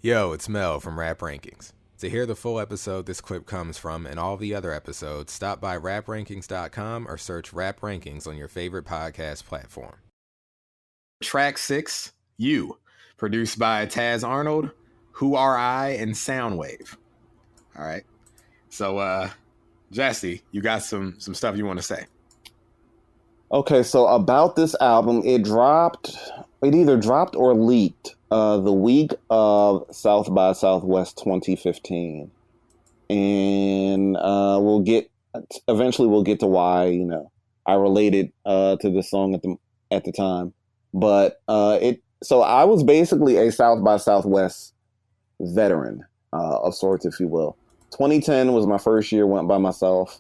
Yo, it's Mel from Rap Rankings. To hear the full episode this clip comes from and all the other episodes, stop by raprankings.com or search Rap Rankings on your favorite podcast platform. Track 6, You, produced by Taz Arnold, Who Are I, and Soundwave. All right. So, Jesse, you got some stuff you want to say. Okay, so about this album, it either dropped or leaked the week of South by Southwest 2015. And eventually we'll get to why, I related to this song at the time. But so I was basically a South by Southwest veteran of sorts, if you will. 2010 was my first year, went by myself.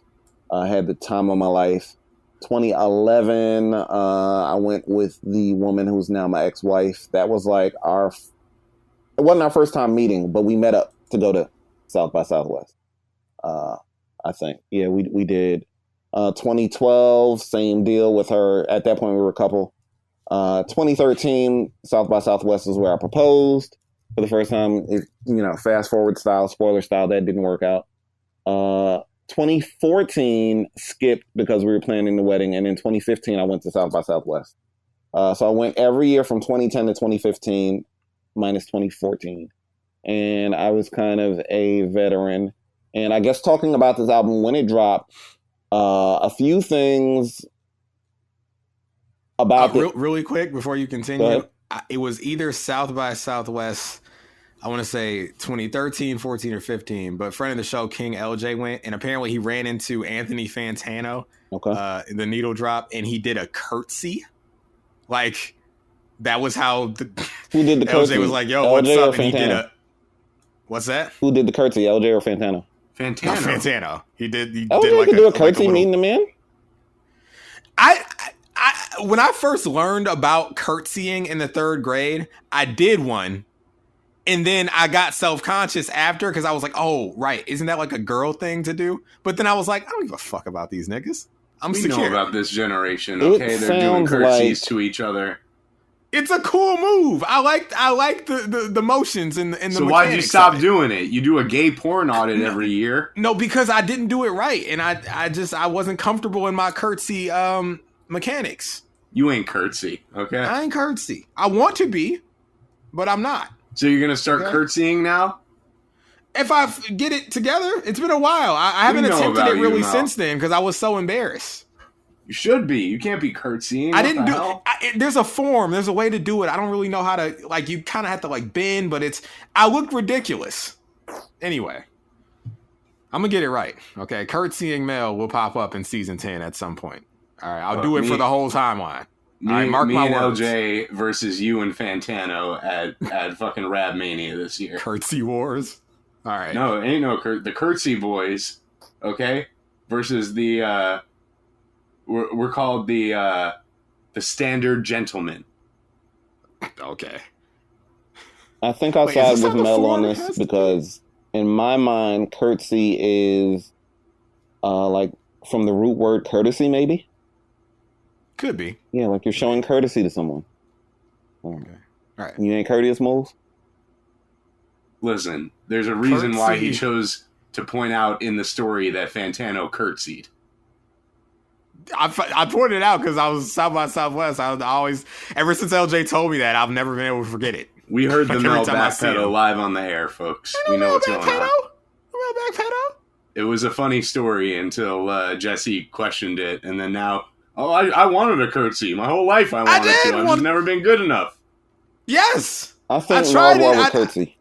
I had the time of my life. 2011, I went with the woman who's now my ex-wife. That was like it wasn't our first time meeting, but we met up to go to South by Southwest. I think. Yeah, we did. 2012, same deal with her. At that point, we were a couple. 2013, South by Southwest is where I proposed for the first time. Fast forward style, spoiler style, that didn't work out. 2014 skipped because we were planning the wedding, and in 2015 I went to South by Southwest. So I went every year from 2010 to 2015 minus 2014, and I was kind of a veteran. And I guess talking about this album when it dropped, a few things about really quick before you continue. It was either South by Southwest, I want to say 2013, 14, or 15, but friend of the show, King LJ, went, and apparently he ran into Anthony Fantano, the needle drop, and he did a curtsy. Like, that was how who did the curtsy? LJ was like, yo, LJ what's up? And he did what's that? Who did the curtsy, LJ or Fantano? Fantano. He did LJ could do a curtsy meeting the man? When I first learned about curtsying in the 3rd grade, I did one. And then I got self-conscious after because I was like, oh, right. Isn't that like a girl thing to do? But then I was like, I don't give a fuck about these niggas. We know about this generation, okay? They're doing curtsies to each other. It's a cool move. I like the motions and the mechanics. So why'd you stop doing it? You do a gay porn audit every year. No, because I didn't do it right. And I wasn't comfortable in my curtsy mechanics. You ain't curtsy, okay? I ain't curtsy. I want to be, but I'm not. So you're going to start curtsying now? If I get it together. It's been a while. I haven't attempted it really since then because I was so embarrassed. You should be. You can't be curtsying. I didn't do it. There's a form. There's a way to do it. I don't really know how to, like, you kind of have to, like, bend, but I look ridiculous. Anyway, I'm going to get it right. Okay. Curtsying Mel will pop up in season 10 at some point. All right. I'll do it for the whole timeline. Me and LJ versus you and Fantano at fucking Rap Mania this year. Curtsy Wars. All right. No, it ain't the Curtsy Boys, okay? Versus the we're called the Standard Gentlemen. Okay. I think I'll side with Mel on this because in my mind, curtsy is like from the root word courtesy, maybe. Could be. Yeah, like you're showing courtesy to someone. Okay. All right. You ain't courteous, Moulz? Listen, there's a reason why he chose to point out in the story that Fantano curtsied. I pointed it out because I was South by Southwest. I always, ever since LJ told me that, I've never been able to forget it. We heard the Mel backpedal live on the air, folks. We know what's going on. Mel backpedal? It was a funny story until Jesse questioned it, and then now... Oh, I wanted a curtsy. My whole life I wanted to. I've just never been good enough. Yes. I think Mel would curtsy.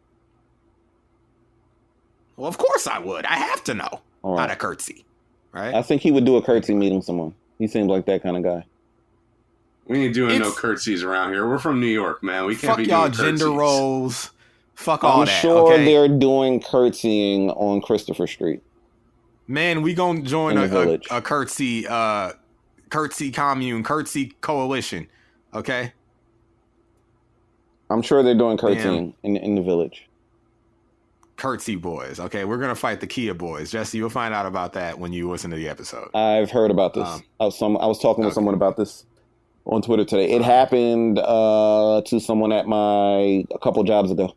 Well, of course I would. I have to know how to curtsy. Right? I think he would do a curtsy meeting someone. He seems like that kind of guy. We ain't doing no curtsies around here. We're from New York, man. We can't be doing curtsies. Fuck y'all gender roles. Fuck all that. I'm sure they're doing curtsying on Christopher Street. Man, we gonna join a curtsy commune, curtsy coalition, okay? I'm sure they're doing curtsying in the village. Curtsy boys, okay? We're gonna fight the Kia boys. Jesse, you'll find out about that when you listen to the episode. I've heard about this. I was talking with someone about this on Twitter today. It happened to someone at a couple jobs ago.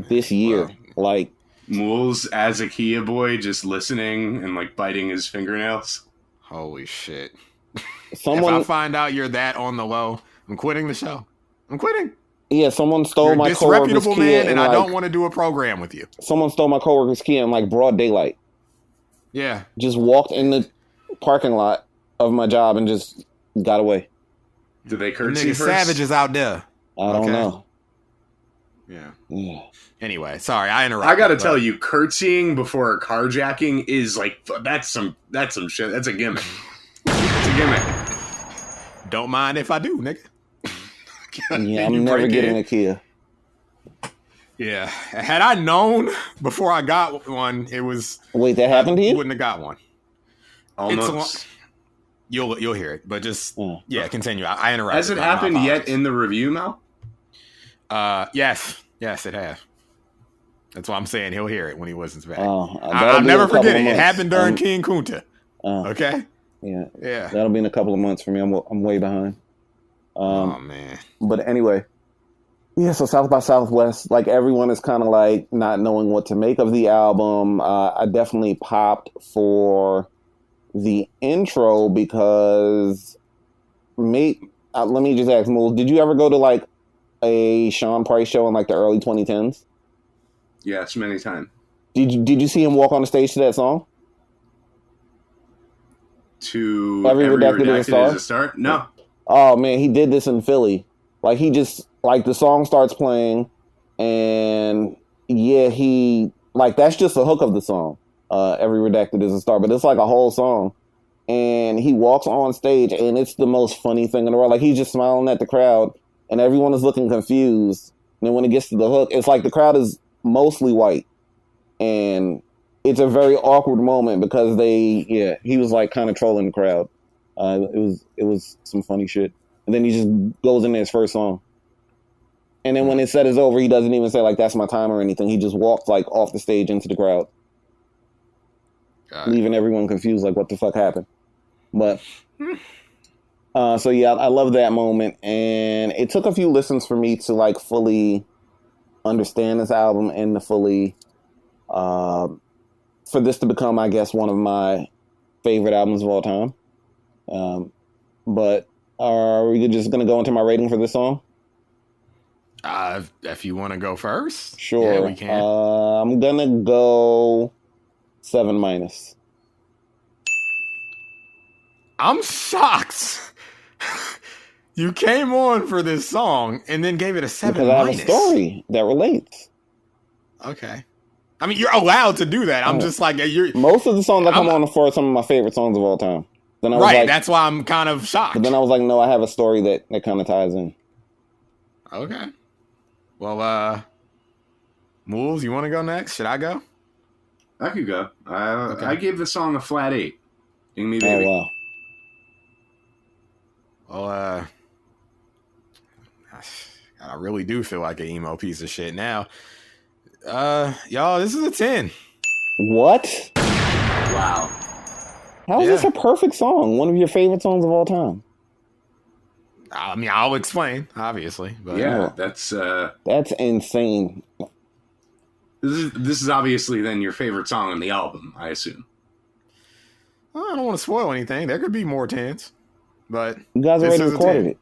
this year. Well, like Moulz as a Kia boy just listening and like biting his fingernails. holy shit. someone, If I find out you're that on the low, I'm quitting the show. I'm quitting. yeah, someone stole You're a my coworker's disreputable Kia, man, and I like, don't want to do a program with you. someone stole my coworker's Kia in like broad daylight. Yeah. Just walked in the parking lot of my job and just got away. Did they curtsy Nigga first? savages out there. I don't know. Yeah. Anyway, sorry, I interrupted. I gotta tell you, curtsying before a carjacking is like that's some shit. That's a gimmick. It's a gimmick. Don't mind if I do, nigga. Yeah, I'm never getting a Kia. Yeah. Had I known before I got one, it was. Wait, that happened to you? Wouldn't have got one. Almost. You'll hear it, but just continue. I interrupted. Has it happened yet in the review, Mel? Yes, it has. That's why I'm saying he'll hear it when he listens back. I'll never forget it. It happened during King Kunta. Okay. Yeah. Yeah. That'll be in a couple of months for me. I'm way behind. Oh man. But anyway, yeah. So South by Southwest, like everyone is kind of like not knowing what to make of the album. I definitely popped for the intro because let me just ask Moulz, did you ever go to like a Sean Price show in like the early 2010s? Yes, many times. Did you see him walk on the stage to that song? To Every Redacted is a Star? No. Oh man, he did this in Philly. Like he just like the song starts playing, and yeah, he like that's just the hook of the song. Every Redacted is a Star, but it's like a whole song. And he walks on stage, and it's the most funny thing in the world. Like he's just smiling at the crowd, and everyone is looking confused. And then when it gets to the hook, it's like the crowd is mostly white, and it's a very awkward moment because he was like kind of trolling the crowd. It was some funny shit. And then he just goes into his first song. And then when his set is over, he doesn't even say like, that's my time or anything. He just walks like off the stage into the crowd, leaving everyone confused like what the fuck happened. But so yeah, I love that moment. And it took a few listens for me to like fully understand this album and to fully for this to become, I guess, one of my favorite albums of all time. But are we just going to go into my rating for this song? If you want to go first. Sure. Yeah, we can. I'm going to go 7-. I'm shocked. You came on for this song and then gave it a 7-. Because I have a story that relates. Okay. I mean, you're allowed to do that. I'm just like, most of the songs I come on for are some of my favorite songs of all time. Then I was right, like, that's why I'm kind of shocked. But then I was like, no, I have a story that kind of ties in. Okay. Well, Moulz, you want to go next? Should I go? I could go. Okay. I gave the song a flat 8. Ding me, baby. Oh, wow. Well, I really do feel like an emo piece of shit now. Y'all, this is a 10. What? Wow. How is this a perfect song? One of your favorite songs of all time? I mean, I'll explain, obviously. But Yeah, that's insane. This is obviously then your favorite song on the album, I assume. I don't want to spoil anything. There could be more 10s, but You guys already recorded it.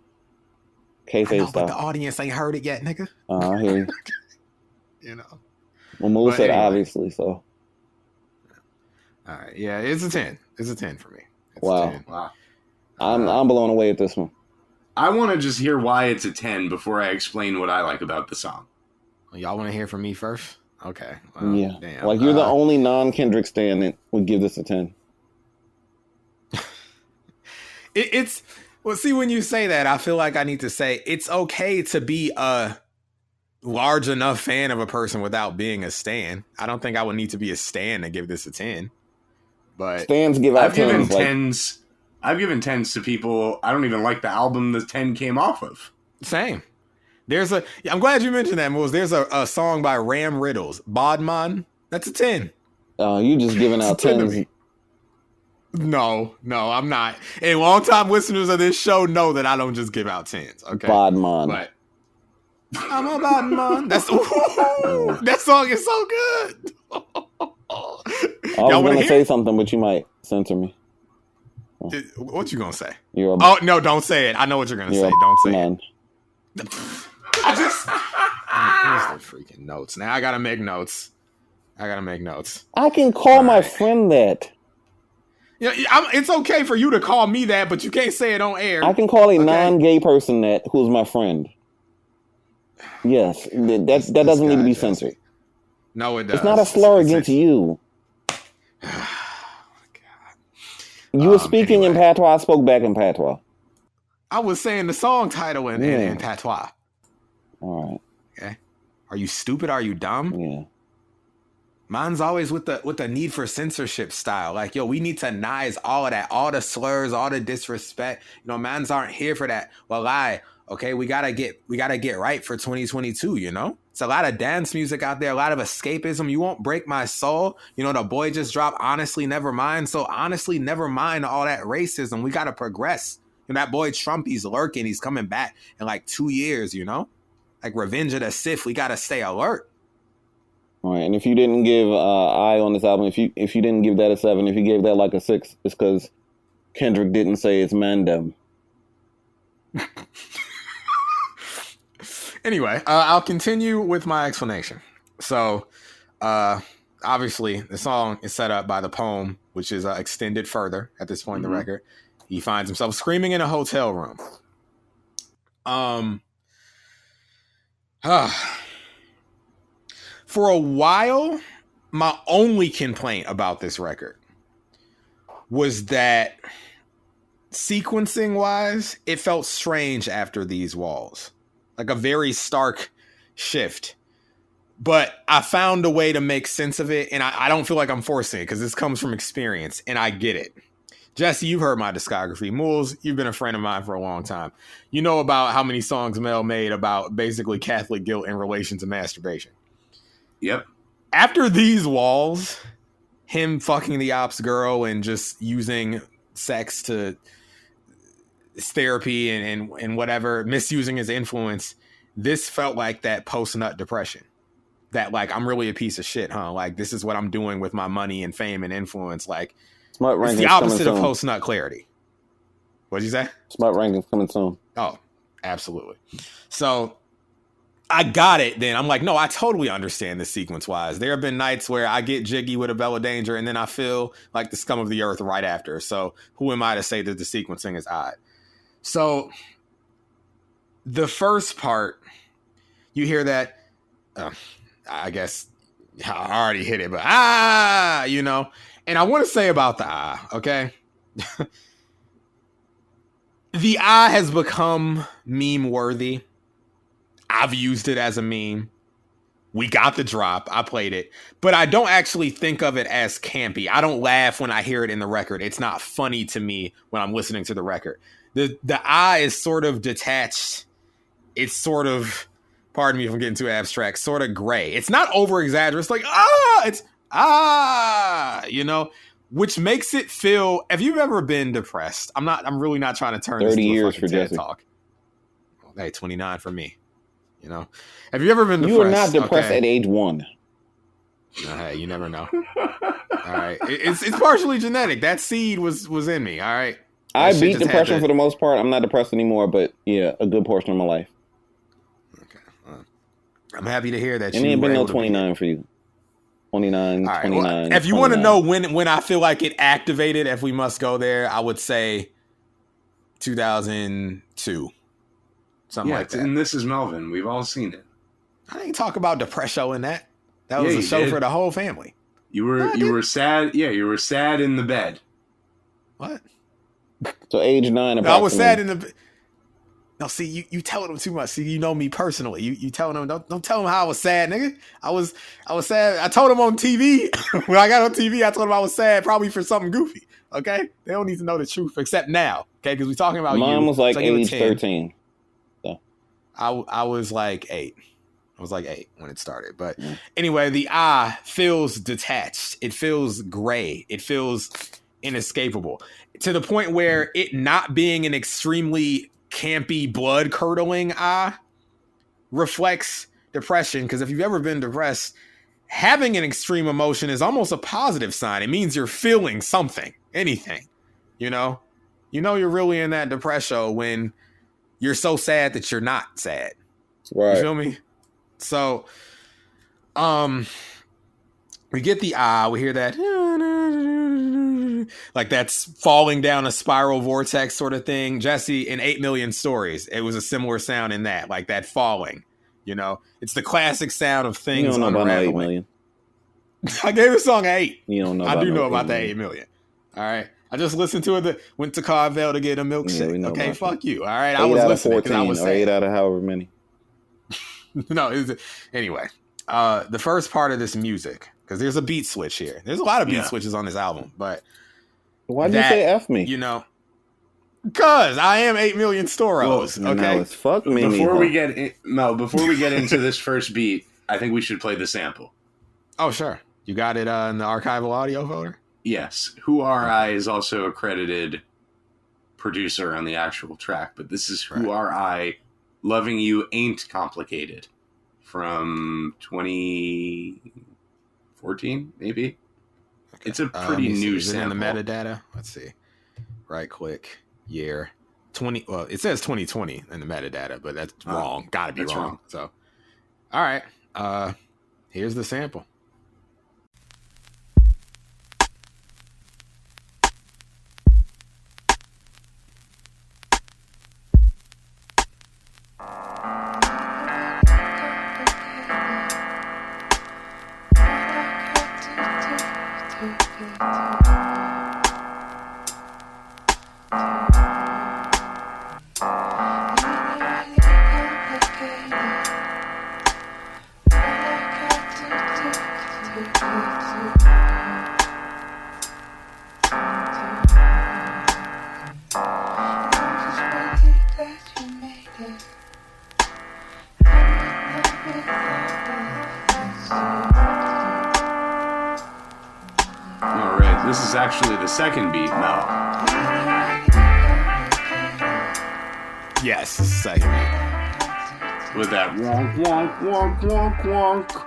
Kayfabe style. But the audience ain't heard it yet, nigga. I hear you. You know. Well, Moulz said anyway. obviously, so. All right, yeah, it's a 10. It's a 10 for me. It's wow. a 10. Wow. I'm blown away at this one. I want to just hear why it's a 10 before I explain what I like about the song. Well, y'all want to hear from me first? Okay. Well, yeah. Damn. Like, you're the only non-Kendrick stan that would give this a 10. It's... Well, see, when you say that, I feel like I need to say it's okay to be a large enough fan of a person without being a stan. I don't think I would need to be a stan to give this a 10. But Stans give out 10s. I've given 10s to people. I don't even like the album the 10 came off of. Same. I'm glad you mentioned that, Moulz. There's a song by Ram Riddles, Bodman. That's a 10. You just giving out 10s. No, I'm not. And long-time listeners of this show know that I don't just give out 10s. Okay, Bodman. But I'm a Bodman. That's Woo! That song is so good. I was going to say something, but you might censor me. What you going to say? Oh, no, don't say it. I know what you're going to say. Don't say it. I just... Where's the freaking notes? Now I got to make notes. I can call my friend that. Yeah, it's okay for you to call me that, but you can't say it on air. I can call a non-gay person that who's my friend. Yes, that doesn't need to be censored. No, it does. It's not a slur against you. You were speaking in patois. I spoke back in patois. I was saying the song title in patois. All right. Okay. Are you stupid? Are you dumb? Yeah. Mine's always with the need for censorship style. Like, yo, we need to nice all of that, all the slurs, all the disrespect. You know, mans aren't here for that. Well, okay, we gotta get right for 2022, you know? It's a lot of dance music out there, a lot of escapism. You won't break my soul. You know, the boy just dropped Honestly Never Mind. So honestly, never mind all that racism. We gotta progress. And that boy Trump, he's lurking, he's coming back in like 2 years, you know? Like Revenge of the Sith, we gotta stay alert. All right, and if you didn't give I on this album, if you didn't give that a 7, if you gave that like a 6, it's because Kendrick didn't say it's mandem. Anyway, I'll continue with my explanation. So, obviously, the song is set up by the poem, which is extended further at this point in the record. He finds himself screaming in a hotel room. For a while, my only complaint about this record was that sequencing wise, it felt strange after these walls, like a very stark shift. But I found a way to make sense of it, and I don't feel like I'm forcing it because this comes from experience, and I get it. Jesse, you've heard my discography. Moulz, you've been a friend of mine for a long time. You know about how many songs Mel made about basically Catholic guilt in relation to masturbation. Yep. After these walls, him fucking the ops girl and just using sex to therapy and whatever, misusing his influence, this felt like that post-nut depression. That, like, I'm really a piece of shit, huh? Like, this is what I'm doing with my money and fame and influence. Like, it's the opposite of post-nut clarity. What'd you say? Smart rankings coming soon. Oh, absolutely. So I got it then. I'm like, no, I totally understand this sequence-wise. There have been nights where I get jiggy with a Bella Danger and then I feel like the scum of the earth right after. So who am I to say that the sequencing is odd? So the first part, you hear that, I guess I already hit it, but you know. And I want to say about the okay? The has become meme-worthy. I've used it as a meme. We got the drop. I played it. But I don't actually think of it as campy. I don't laugh when I hear it in the record. It's not funny to me when I'm listening to the record. The is sort of detached. It's sort of, pardon me if I'm getting too abstract, sort of gray. It's not over-exaggerated. It's like, it's, you know, which makes it feel, have you ever been depressed? I'm really not trying to turn 30 this into years a for TED Jesse. Talk. Hey, 29 for me. You know, have you ever been depressed? You were not depressed at age 1. Hey, you never know. All right, it's partially genetic. That seed was in me. All right, I beat depression for the most part. I'm not depressed anymore, but yeah, a good portion of my life. Okay, I'm happy to hear that. And it ain't been no 29 for you. 29, right, 29. Well, if you want to know when I feel like it activated, if we must go there, I would say 2002. Something like that. And This Is Melvin. We've all seen it. I didn't talk about depression in that. That was a show for the whole family. You were sad. Yeah, you were sad in the bed. What? So age 9. I was sad in the. No, see, you telling them too much. See, you know me personally. You telling them, don't tell them how I was sad, nigga. I was sad. I told them on TV when I got on TV. I told them I was sad, probably for something goofy. Okay, they don't need to know the truth except now. Okay, because we're talking about Mine you. was like age 13. I was like 8. I was like 8 when it started. But anyway, the feels detached. It feels gray. It feels inescapable to the point where it not being an extremely campy, blood curdling reflects depression, because if you've ever been depressed, having an extreme emotion is almost a positive sign. It means you're feeling something, anything, you know? You're really in that depression when you're so sad that you're not sad. Right. You feel me? So, we get the we hear that, like that's falling down a spiral vortex sort of thing. Jesse, in 8 Million Stories, it was a similar sound in that, like that falling. It's the classic sound of things. You don't know about no 8 million. I gave the song an 8. You don't know. I do know about that 8 million. All right. I just listened to it. Went to Carvel to get a milkshake. Okay, fuck you. All right. I was listening. 8 out of 14 I was or 8 out of however many. No. Anyway, the first part of this music, because there's a beat switch here. There's a lot of beat switches on this album, but why'd you say F me? Because I am 8 Million Storos. Well, okay. It's fuck me. Before we get into this first beat, I think we should play the sample. Oh, sure. You got it in the archival audio folder? Yes. Who R.I. is also a credited producer on the actual track, but this is Who R.I. Loving You Ain't Complicated from 2014, maybe? Okay. It's a pretty new sample. In the metadata? Let's see. Right click. Year. It says 2020 in the metadata, but that's wrong. Gotta be wrong. So, all right. Here's the sample. This is actually the second beat now. Yes, second beat. With that wonk, wonk, wonk, wonk, wonk.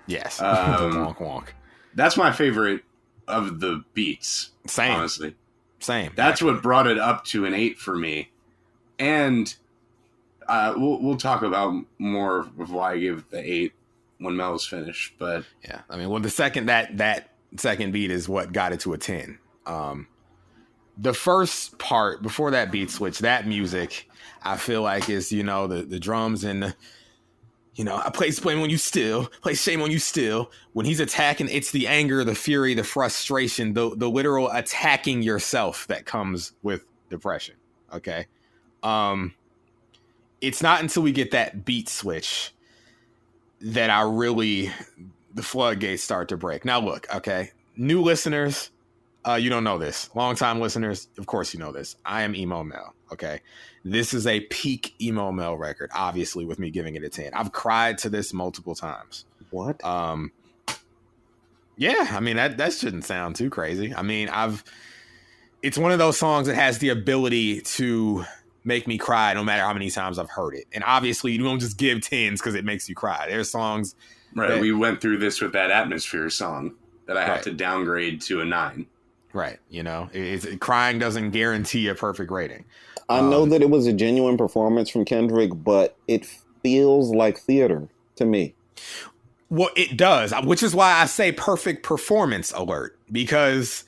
Yes, wonk, wonk. That's my favorite of the beats. Same. Honestly. Same. That's what brought it up to an 8 for me. And we'll talk about more of why I gave it the 8 when Mel's finished. But yeah, I mean, well, the second that second beat is what got it to a 10. The first part before that beat switch, that music, I feel like is, the drums and the, I place blame on you still, place shame on you still. When he's attacking, it's the anger, the fury, the frustration, the literal attacking yourself that comes with depression. Okay. It's not until we get that beat switch that the floodgates start to break. Now, look, okay, new listeners, you don't know this. Longtime listeners, of course you know this. I am Emo Mel, okay? This is a peak Emo Mel record, obviously, with me giving it a 10. I've cried to this multiple times. What? Yeah, I mean, that shouldn't sound too crazy. I mean, it's one of those songs that has the ability to make me cry no matter how many times I've heard it. And obviously, you don't just give 10s because it makes you cry. There's songs... Right, we went through this with that Atmosphere song that I had to downgrade to a 9. Right, crying doesn't guarantee a perfect rating. I know that it was a genuine performance from Kendrick, but it feels like theater to me. Well, it does, which is why I say perfect performance alert, because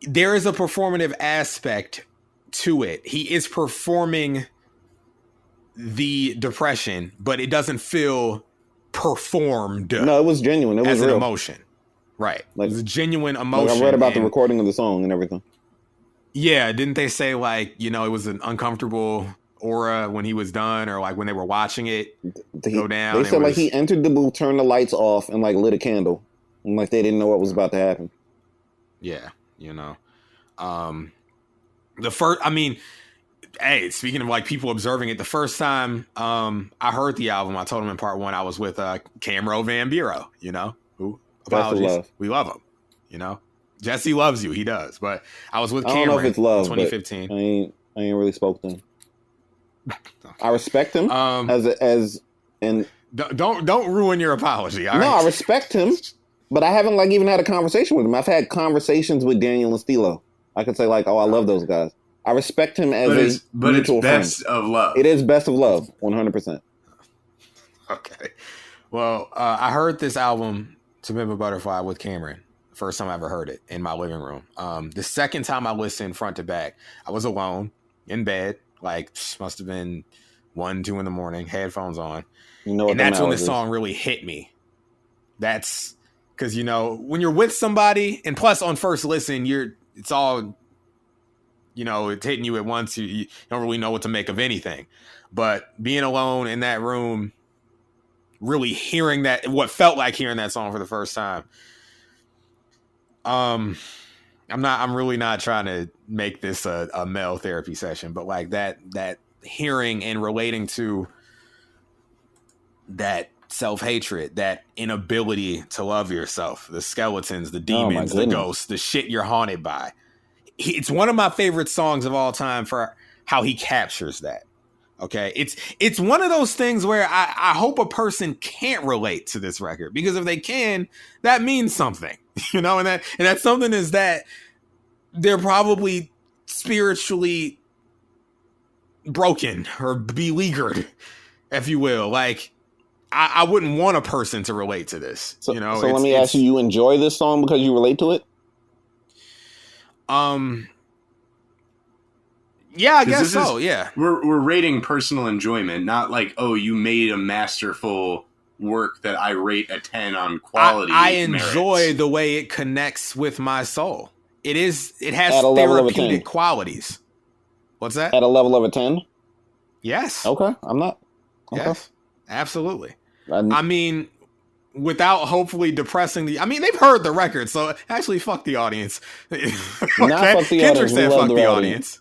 there is a performative aspect to it. He is performing the depression, but it doesn't feel performed. No, it was genuine. It was an real emotion. Right. Like, it was a genuine emotion. Like I read about the recording of the song and everything. Yeah. Didn't they say it was an uncomfortable aura when he was done, or like when they were watching it go down? They said he entered the booth, turned the lights off, and lit a candle. And they didn't know what was about to happen. Yeah. Hey, speaking of people observing it, the first time I heard the album, I told him in part 1 I was with Camero Van Bureau, who, apologies, we love him, Jesse loves you, he does, but I was with Cameron. I don't know if it's love, 2015. I ain't really spoke to him. I respect him as Don't ruin your apology. All No, right? I respect him, but I haven't like even had a conversation with him. I've had conversations with Daniel and Stilo. I could say like, oh, I love those guys. I respect him as a mutual friend. Best of love. It is best of love, 100%. Okay. Well, I heard this album, To Pimp A Butterfly, with Cameron. First time I ever heard it in my living room. The second time I listened front to back, I was alone in bed. Like, must have been 1, 2 in the morning, headphones on. You know what? And that's when the song really hit me. That's because, when you're with somebody, and plus on first listen, it's all, it's hitting you at once. You don't really know what to make of anything. But being alone in that room, really hearing that, what felt like hearing that song for the first time. I'm really not trying to make this a male therapy session, but like that hearing and relating to that self-hatred, that inability to love yourself, the skeletons, the demons, the ghosts, the shit you're haunted by. It's one of my favorite songs of all time for how he captures that. Okay. It's one of those things where I hope a person can't relate to this record, because if they can, that means something, and that something is that they're probably spiritually broken or beleaguered, if you will. Like, I wouldn't want a person to relate to this. So let me ask you: you enjoy this song because you relate to it? Yeah, I guess so. Yeah, we're rating personal enjoyment, not like, oh, you made a masterful work that I rate a 10 on quality. I enjoy merits. The way it connects with my soul. It has therapeutic qualities. What's that? At a level of a 10? Yes. Okay, I'm not. Okay. Yes, absolutely. I mean, without hopefully depressing they've heard the record, so actually fuck the audience. Okay? Not fuck the Kendrick audience. said fuck the audience.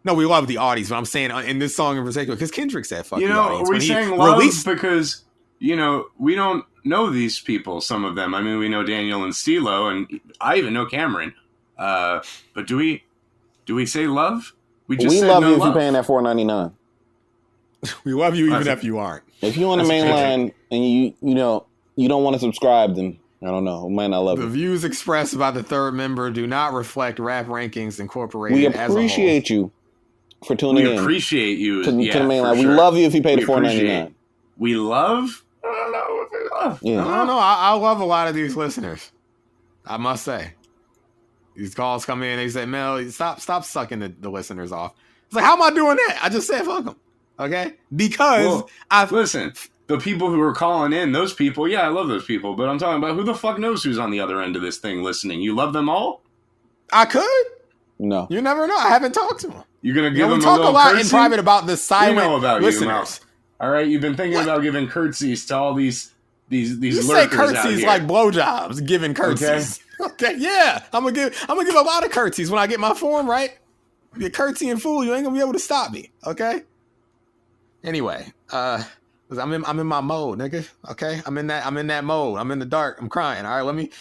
No, we love the audience, but I'm saying in this song in particular, because Kendrick said fuck the audience. Are we saying love because, we don't know these people, some of them. I mean, we know Daniel and Stilo, and I even know Cameron. But do we say love? We love you if you're paying that $4.99. We love you even if you aren't. If you're on the main line and you don't want to subscribe, then I don't know. We might not love you. The views expressed by the third member do not reflect Rap Rankings Incorporated. We appreciate you for tuning in. We appreciate you to the main line. Sure. We love you if you pay the $4.99. We love? I don't know if we love. Yeah. I don't know. I love a lot of these listeners. I must say. These calls come in, they say, Mel, stop sucking the listeners off. It's like, how am I doing that? I just said fuck them. Okay? Because listen, the people who are calling in, those people, yeah, I love those people, but I'm talking about who the fuck knows who's on the other end of this thing listening. You love them all? I could. No. You never know. I haven't talked to them. You're going to give them we talk a lot curtsy? In private about the silent listeners. You, Mel. All right? You've been thinking about giving curtsies to all these you say curtsies like blowjobs, giving curtsies. Okay, yeah. I'm gonna give a lot of curtsies when I get my form right. You're curtsying fool, you ain't gonna be able to stop me. Okay. Anyway, I'm in my mode, nigga. Okay, I'm in that mode. I'm in the dark. I'm crying. All right, let me.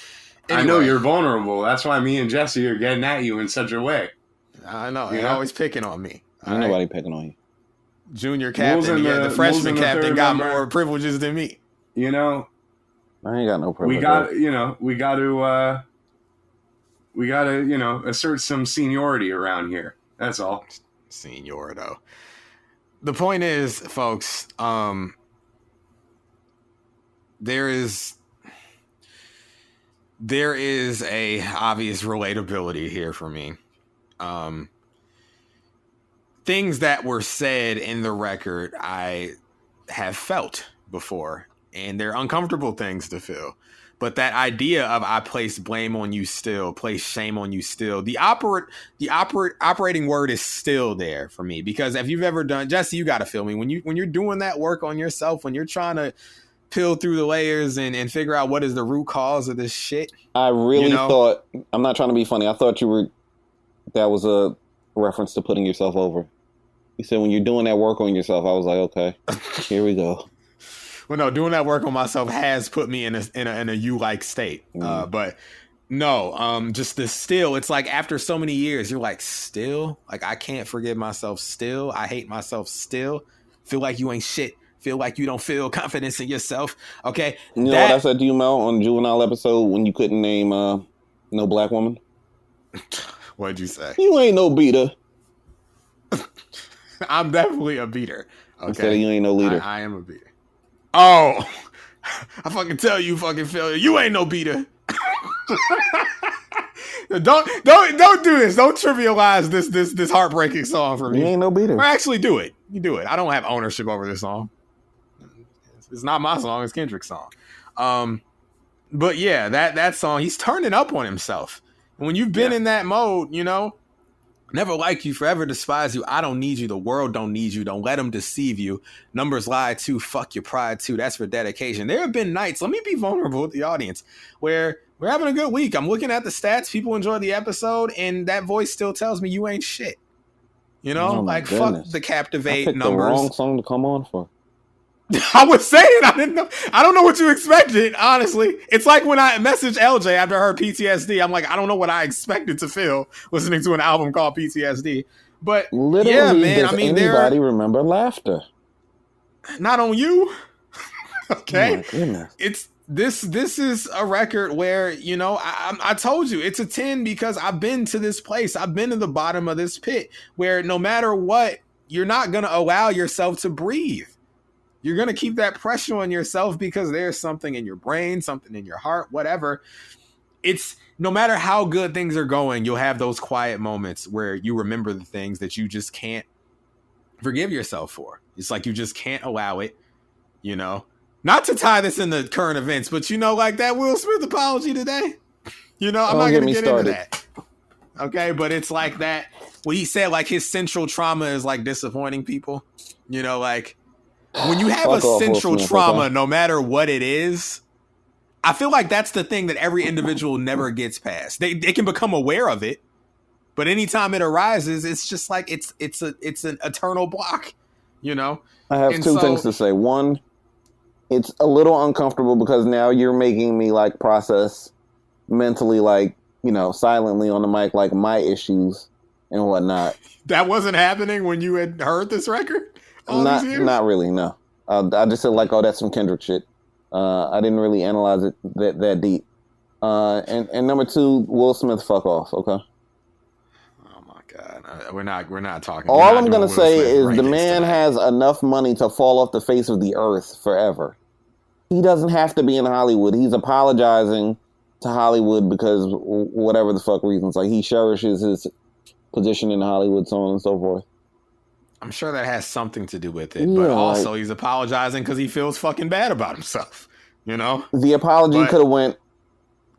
Anyway. I know you're vulnerable. That's why me and Jesse are getting at you in such a way. I know. You're always picking on me. Ain't nobody picking on you. Junior captain, the freshman captain got more privileges than me. I ain't got no privilege. We got to assert some seniority around here. That's all. Senior though. The point is, folks, there is a obvious relatability here for me. Things that were said in the record I have felt before, and they're uncomfortable things to feel. But that idea of I place blame on you still, place shame on you still, the operating word is still there for me. Because if you've ever done, Jesse, you got to feel me. When you're doing that work on yourself, when you're trying to peel through the layers and figure out what is the root cause of this shit. I really thought, I'm not trying to be funny, I thought that was a reference to putting yourself over. You said when you're doing that work on yourself, I was like, okay, here we go. Well, no, doing that work on myself has put me in a you-like state. But no, just the still, it's like after so many years, you're like, still? Like, I can't forgive myself still. I hate myself still. Feel like you ain't shit feel like you don't feel confidence in yourself. Okay. You know what I said to you, Mel, on the Juvenile episode when you couldn't name no black woman? What'd you say? You ain't no beater. I'm definitely a beater. Okay. Instead of you ain't no leader. I am a beater. Oh, I fucking tell you, fucking failure. You ain't no beater. Don't do this. Don't trivialize this heartbreaking song for me. You ain't no beater. Or actually do it. You do it. I don't have ownership over this song. It's not my song. It's Kendrick's song. But yeah, that song, he's turning up on himself. And when you've been in that mode, you know, never like you, forever despise you. I don't need you. The world don't need you. Don't let them deceive you. Numbers lie too. Fuck your pride too. That's for dedication. There have been nights, let me be vulnerable with the audience, where we're having a good week. I'm looking at the stats. People enjoy the episode, and that voice still tells me you ain't shit. You know, like fuck the Captivate numbers. The wrong song to come on for. I was saying I didn't know. I don't know what you expected. Honestly, it's like when I messaged LJ after her PTSD. I'm like, I don't know what I expected to feel listening to an album called PTSD. But literally, yeah, man. does anybody remember Laughter? Not on you. Okay, oh my goodness. It's this is a record where, you know, I told you it's a 10 because I've been to this place. I've been to the bottom of this pit where no matter what, you're not going to allow yourself to breathe. You're going to keep that pressure on yourself because there's something in your brain, something in your heart, whatever. It's no matter how good things are going, you'll have those quiet moments where you remember the things that you just can't forgive yourself for. It's like you just can't allow it, you know. Not to tie this into current events, but you know, like that Will Smith apology today. You know, I'm not going to get into that. Okay, but it's like that. When he said like his central trauma is like disappointing people, you know, like when you have a central trauma, no matter what it is, I feel like that's the thing that every individual never gets past. They can become aware of it, but anytime it arises, it's just like it's an eternal block, you know. I have two things to say. One, it's a little uncomfortable because now you're making me like process mentally, like, you know, silently on the mic, like my issues and whatnot. That wasn't happening when you had heard this record? Not really, no. I just said like, oh, that's some Kendrick shit. I didn't really analyze it that deep. And number two, Will Smith, fuck off, okay? Oh my God, we're not talking. All I'm gonna say is the man has enough money to fall off the face of the earth forever. He doesn't have to be in Hollywood. He's apologizing to Hollywood because whatever the fuck reasons, like he cherishes his position in Hollywood, so on and so forth. I'm sure that has something to do with it, but also he's apologizing because he feels fucking bad about himself, you know? The apology could have went,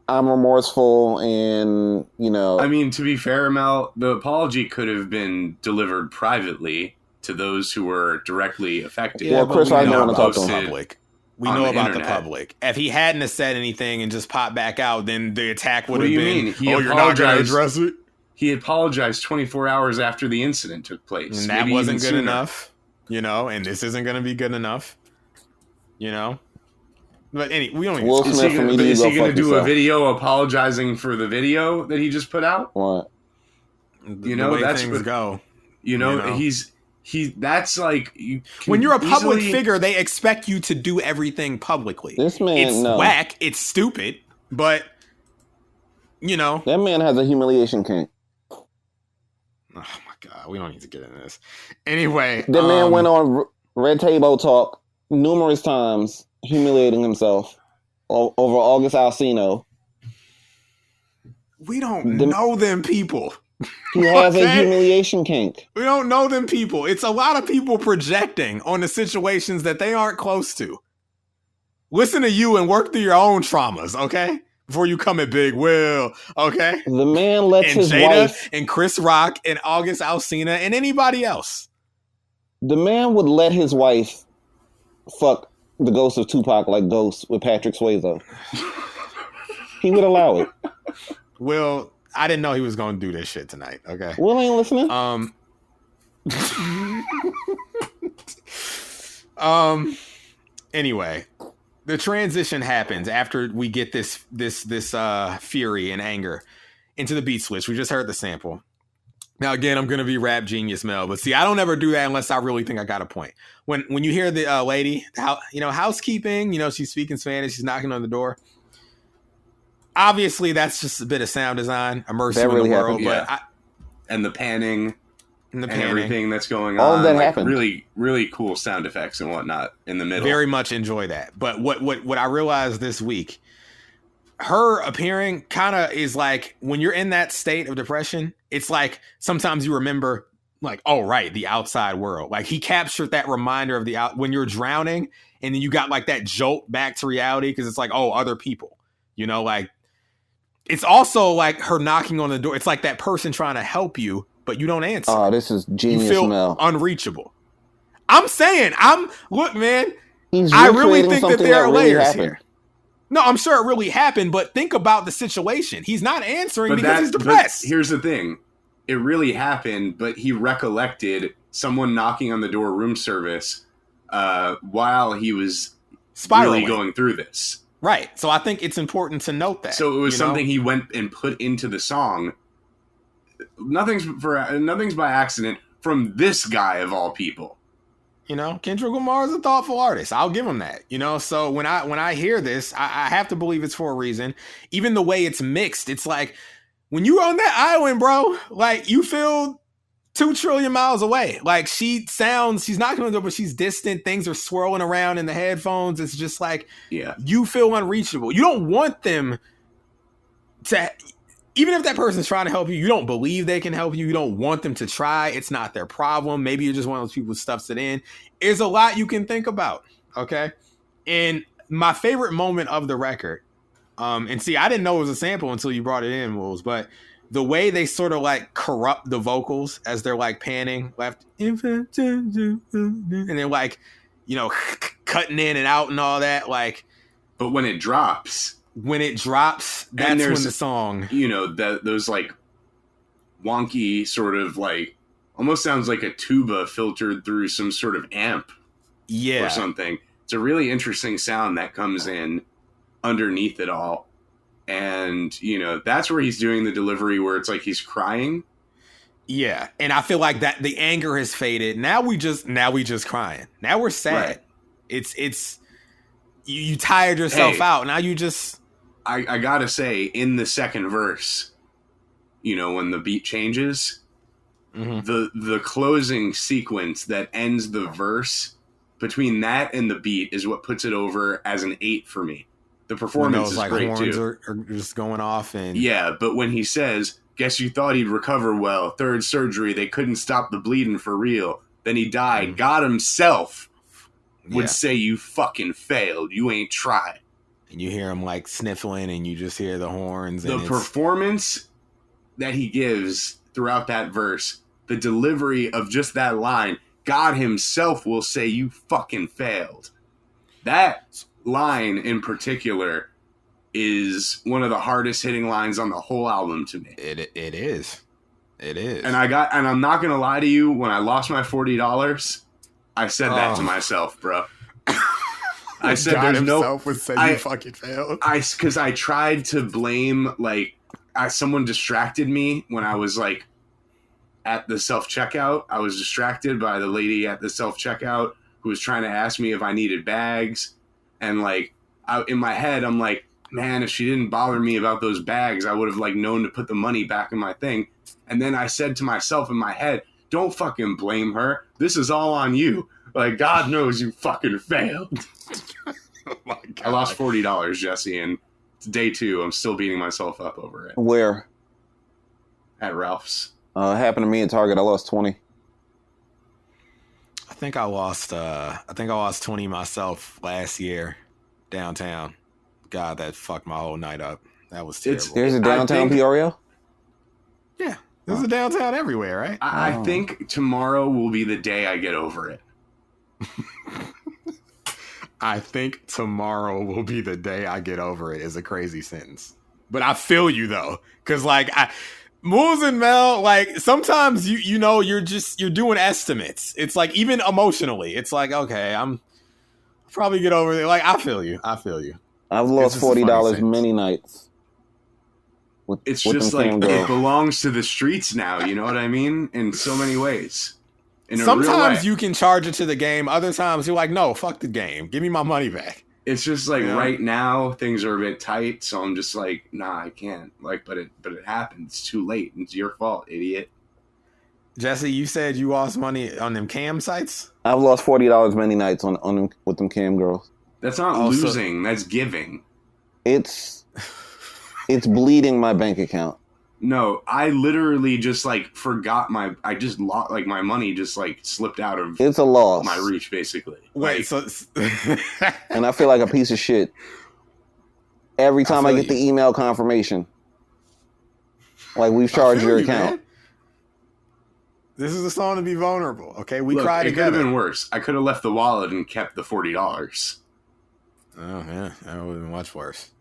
I'm remorseful and, you know... I mean, to be fair, Mel, the apology could have been delivered privately to those who were directly affected. Yeah, well, Chris, I know want to talk to him. Public. We know about the public. If he hadn't have said anything and just popped back out, then the attack would have been, you're not going to address it? He apologized 24 hours after the incident took place. And that wasn't good enough, you know, and this isn't going to be good enough, you know. But we don't even... Is he going to do a video apologizing for the video that he just put out? What? You know, that's things go. You know, that's like... when you're a public figure, they expect you to do everything publicly. This man, it's whack, it's stupid, but, you know... That man has a humiliation kink. Oh my God, we don't need to get into this. Anyway, the man went on Red Table Talk numerous times, humiliating himself over August Alsina. We don't know them people. He has a humiliation kink. We don't know them people. It's a lot of people projecting on the situations that they aren't close to. Listen to you and work through your own traumas, okay? Before you come at Big Will, okay? The man lets his Jada wife... and Chris Rock and August Alsina and anybody else. The man would let his wife fuck the ghost of Tupac like Ghost with Patrick Swayze. He would allow it. Will, I didn't know he was going to do this shit tonight, okay? Will ain't listening. Anyway... The transition happens after we get this fury and anger into the beat switch. We just heard the sample. Now, again, I'm going to be rap genius, Mel. But see, I don't ever do that unless I really think I got a point. When you hear the lady, housekeeping, she's speaking Spanish, she's knocking on the door. Obviously, that's just a bit of sound design, immersive in the world. But and the panning and everything that's going on. All of that happened. Really, really cool sound effects and whatnot in the middle. Very much enjoy that. But what I realized this week, her appearing kind of is like when you're in that state of depression, it's like sometimes you remember like, oh, right, the outside world. Like he captured that reminder of when you're drowning and then you got like that jolt back to reality because it's like, oh, other people, like it's also like her knocking on the door. It's like that person trying to help you, but you don't answer. Oh, this is genius. You feel Mel. unreachable. I'm saying, look, man, He's I really think that there are layers happened. here. No, I'm sure it really happened, but think about the situation. He's not answering because he's depressed. Here's the thing. It really happened, but he recollected someone knocking on the door room service while he was spiraling, really going through this. Right. So I think it's important to note that. So it was something he went and put into the song. Nothing's by accident from this guy of all people. Kendrick Lamar is a thoughtful artist. I'll give him that. So when I hear this, I have to believe it's for a reason. Even the way it's mixed, it's like when you're on that island, bro, like you feel 2 trillion miles away. Like she's knocking on the door, but she's distant. Things are swirling around in the headphones. It's just like, you feel unreachable. You don't want them to, even if that person's trying to help you, you don't believe they can help you. You don't want them to try. It's not their problem. Maybe you're just one of those people who stuffs it in. There's a lot you can think about. Okay. And my favorite moment of the record, and see, I didn't know it was a sample until you brought it in, Moulz, but the way they sort of like corrupt the vocals as they're like panning left, and then like, cutting in and out and all that. Like, but when it drops, that's when the song, those like wonky sort of like almost sounds like a tuba filtered through some sort of amp or something. It's a really interesting sound that comes in underneath it all. And, that's where he's doing the delivery where it's like he's crying. Yeah. And I feel like that the anger has faded. Now we just crying. Now we're sad. Right. It's you tired yourself out. Now you just, I gotta say, in the second verse, when the beat changes, the closing sequence that ends the verse between that and the beat is what puts it over as an 8 for me. The performance is like great horns too. Are just going off and but when he says, "Guess you thought he'd recover well. 3rd surgery, they couldn't stop the bleeding for real. Then he died. God himself would say you fucking failed. You ain't tried." And you hear him like sniffling, and you just hear the horns. The performance that he gives throughout that verse, the delivery of just that line, God himself will say you fucking failed. That line in particular is one of the hardest hitting lines on the whole album to me. It is. And I'm not gonna lie to you, when I lost my $40, I said that to myself, bro. I said God there's himself would say you fucking failed. Because I tried to blame someone distracted me when I was like at the self-checkout. I was distracted by the lady at the self-checkout who was trying to ask me if I needed bags. And in my head, I'm like, man, if she didn't bother me about those bags, I would have known to put the money back in my thing. And then I said to myself in my head, don't fucking blame her. This is all on you. God knows you fucking failed. Oh my God. I lost $40, Jesse, and it's day 2. I'm still beating myself up over it. Where? At Ralph's. It happened to me at Target. I lost 20. I think I lost 20 myself last year downtown. God, that fucked my whole night up. That was terrible. There's a downtown Peoria? Yeah. There's a downtown everywhere, right? I think tomorrow will be the day I get over it. I think tomorrow will be the day I get over it is a crazy sentence. But I feel you though. Cause Moulz and Mel, sometimes you're doing estimates. It's even emotionally, it's okay, I'll probably get over it. I feel you. I've lost $40 many nights. it's with just them like cam it girls. belongs to the streets now. You know what I mean? In so many ways. In a real Sometimes way. you can charge it to the game. Other times you're like, no, fuck the game. Give me my money back. It's just like Yeah. right now things are a bit tight, so I'm just like, nah, I can't. Like, but it happened. It's too late. It's your fault, idiot. Jesse, you said you lost money on them cam sites? I've lost $40 many nights on them with them cam girls. That's not Oh, so- losing. That's giving. It's bleeding my bank account. No, I literally just like forgot I just lost, like my money just like slipped out of It's a loss. my reach, basically. Wait, Like, so And I feel like a piece of shit every time I feel get the you. email confirmation. Like, we've charged your account. Man. This is a song to be vulnerable. Okay, we look, cry it could together. have been worse. I could have left the wallet and kept the $40. Oh yeah, that would have been much worse.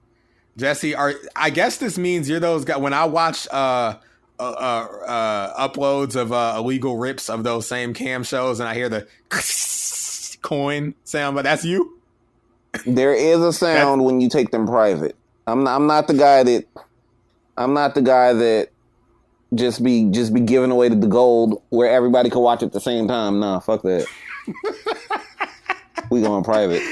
Jesse, I guess this means you're those guys. When I watch uploads of illegal rips of those same cam shows, and I hear the coin sound, but that's you. There is a sound when you take them private. I'm not the guy that just be giving away the gold where everybody can watch at the same time. Nah, fuck that. We going private.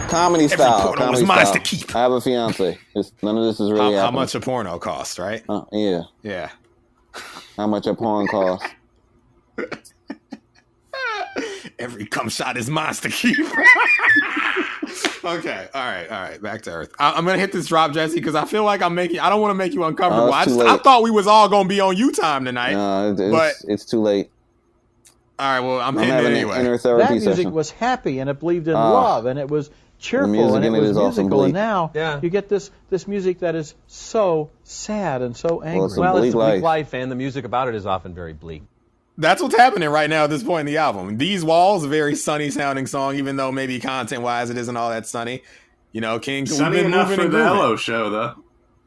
Comedy style. porno is mine to keep. I have a fiance. None of this is really How happening. much a porno cost, right? Yeah. Yeah. How much a porn costs. Every cum shot is mine to keep. Okay, all right. Back to earth. I'm gonna hit this drop, Jesse, because I feel like I don't want to make you uncomfortable. it's too I late. thought we was all gonna be on you time tonight. No, it's too late. All right, well, I'm I'm hitting having it an anyway. inner That therapy music session. was happy and it believed in love and it was cheerful music and it in it was is often musical. And bleak. now you get this music that is so sad and so angry. it's a bleak life. life, and the music about it is often very bleak. That's what's happening right now at this point in the album. These Walls, a very sunny sounding song, even though maybe content wise it isn't all that sunny. You know, King, we've Sunny been enough moving for and the grooving. Hello show, though.